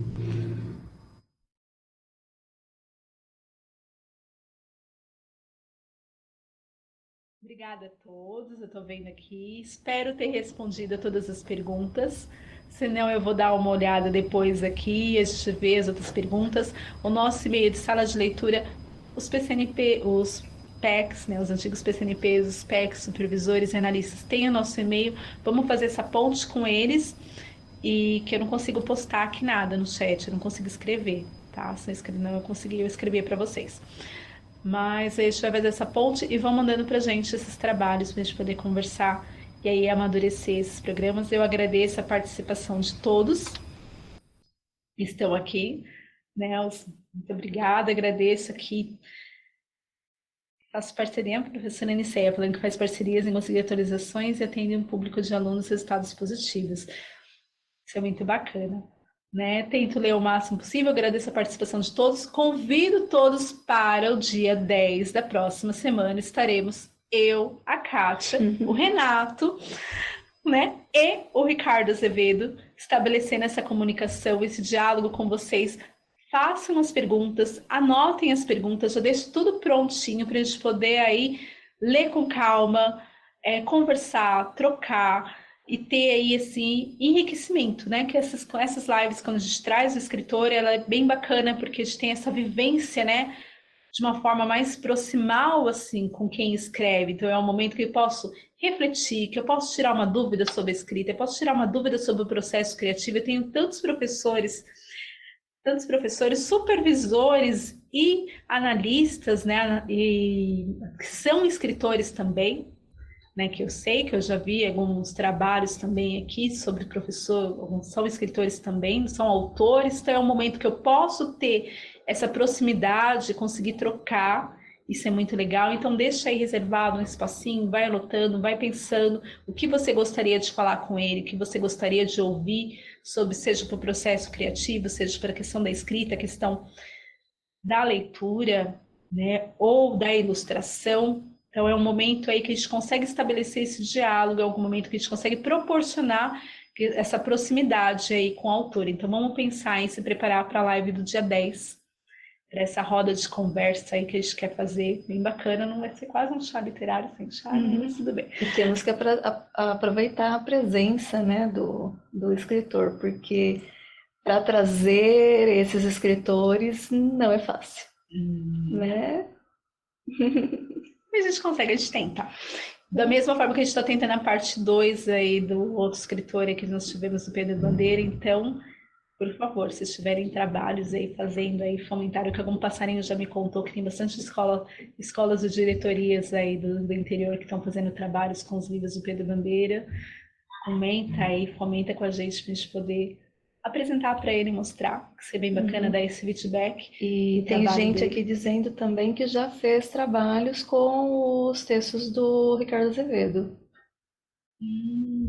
Obrigada a todos, eu estou vendo aqui. Espero ter respondido a todas as perguntas. Se não, eu vou dar uma olhada depois aqui, a gente vê as outras perguntas. O nosso e-mail de sala de leitura, os PCNP, os PECs, né, os antigos PCNPs, os PECs, supervisores e analistas têm o nosso e-mail. Vamos fazer essa ponte com eles e que eu não consigo postar aqui nada no chat, eu não consigo escrever, tá? Não, eu consegui escrever para vocês. Mas a gente vai fazer essa ponte e vão mandando pra gente esses trabalhos pra gente poder conversar e aí amadurecer esses programas. Eu agradeço a participação de todos que estão aqui, né? Muito obrigada, agradeço aqui. Faço parceria com a professora Aniceia, falando que faz parcerias em conseguir atualizações e atende um público de alunos resultados positivos. Isso é muito bacana. Né? Tento ler o máximo possível, agradeço a participação de todos, convido todos para o dia 10 da próxima semana, estaremos eu, a Kátia, o Renato, né? E o Ricardo Azevedo, estabelecendo essa comunicação, esse diálogo com vocês. Façam as perguntas, anotem as perguntas, já deixo tudo prontinho para a gente poder aí ler com calma, conversar, trocar, e ter aí esse enriquecimento, né? Que essas lives, quando a gente traz o escritor, ela é bem bacana, porque a gente tem essa vivência, né? De uma forma mais proximal, assim, com quem escreve. Então, é um momento que eu posso refletir, que eu posso tirar uma dúvida sobre a escrita, eu posso tirar uma dúvida sobre o processo criativo. Eu tenho tantos professores, supervisores e analistas, né? E que são escritores também, né, que eu sei, que eu já vi alguns trabalhos também aqui sobre professor, alguns são escritores também, são autores, então é um momento que eu posso ter essa proximidade, conseguir trocar, isso é muito legal, então deixa aí reservado um espacinho, vai anotando, vai pensando o que você gostaria de falar com ele, o que você gostaria de ouvir sobre, seja para o processo criativo, seja para a questão da escrita, a questão da leitura, né, ou da ilustração. Então é um momento aí que a gente consegue estabelecer esse diálogo, é algum momento que a gente consegue proporcionar essa proximidade aí com o autor. Então vamos pensar em se preparar para a live do dia 10, para essa roda de conversa aí que a gente quer fazer, bem bacana, não vai ser quase um chá literário sem chá, mas tudo bem. E temos que aproveitar a presença, né, do escritor, porque para trazer esses escritores não é fácil, né? Mas a gente consegue, a gente tenta. Da mesma forma que a gente está tentando a parte 2 aí do outro escritor aí que nós tivemos, o Pedro Bandeira, então, por favor, se estiverem trabalhos aí fazendo aí, fomentário, que algum passarinho já me contou que tem bastante escolas e diretorias aí do interior que estão fazendo trabalhos com os livros do Pedro Bandeira, comenta aí, fomenta com a gente para a gente poder apresentar para ele, mostrar, que seria bem bacana dar esse feedback. E tem gente aqui dizendo também que já fez trabalhos com os textos do Ricardo Azevedo.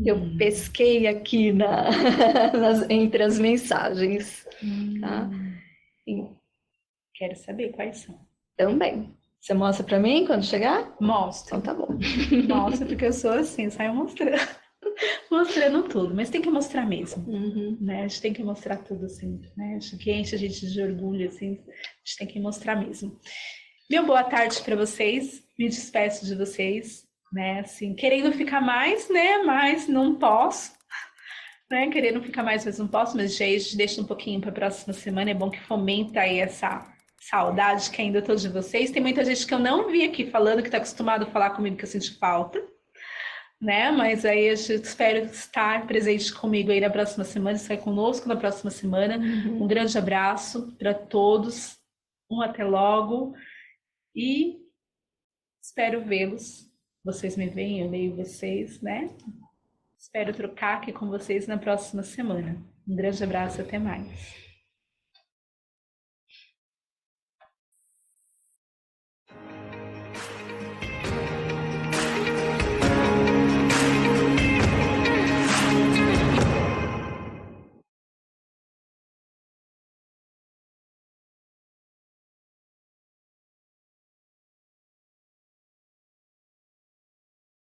Eu pesquei aqui entre as mensagens. Tá? Quero saber quais são. Também. Você mostra para mim quando chegar? Mostra. Então tá bom. Mostra, porque eu sou assim, saio mostrando. Mostrando tudo, mas tem que mostrar mesmo, né? A gente tem que mostrar tudo, assim, né? Acho que enche a gente de orgulho, assim, a gente tem que mostrar mesmo. Meu boa tarde para vocês, me despeço de vocês, né? Assim, querendo ficar mais, né? Mas não posso, né? Querendo ficar mais, mas não posso, mas já a gente deixa um pouquinho para a próxima semana, é bom que fomenta aí essa saudade que ainda estou de vocês. Tem muita gente que eu não vi aqui falando, que está acostumado a falar comigo, que eu sinto falta, né? Mas aí eu espero estar presente comigo aí na próxima semana, estar conosco na próxima semana. Um grande abraço para todos, até logo e espero vê-los. Vocês me veem, eu leio vocês, né? Espero trocar aqui com vocês na próxima semana. Um grande abraço, até mais.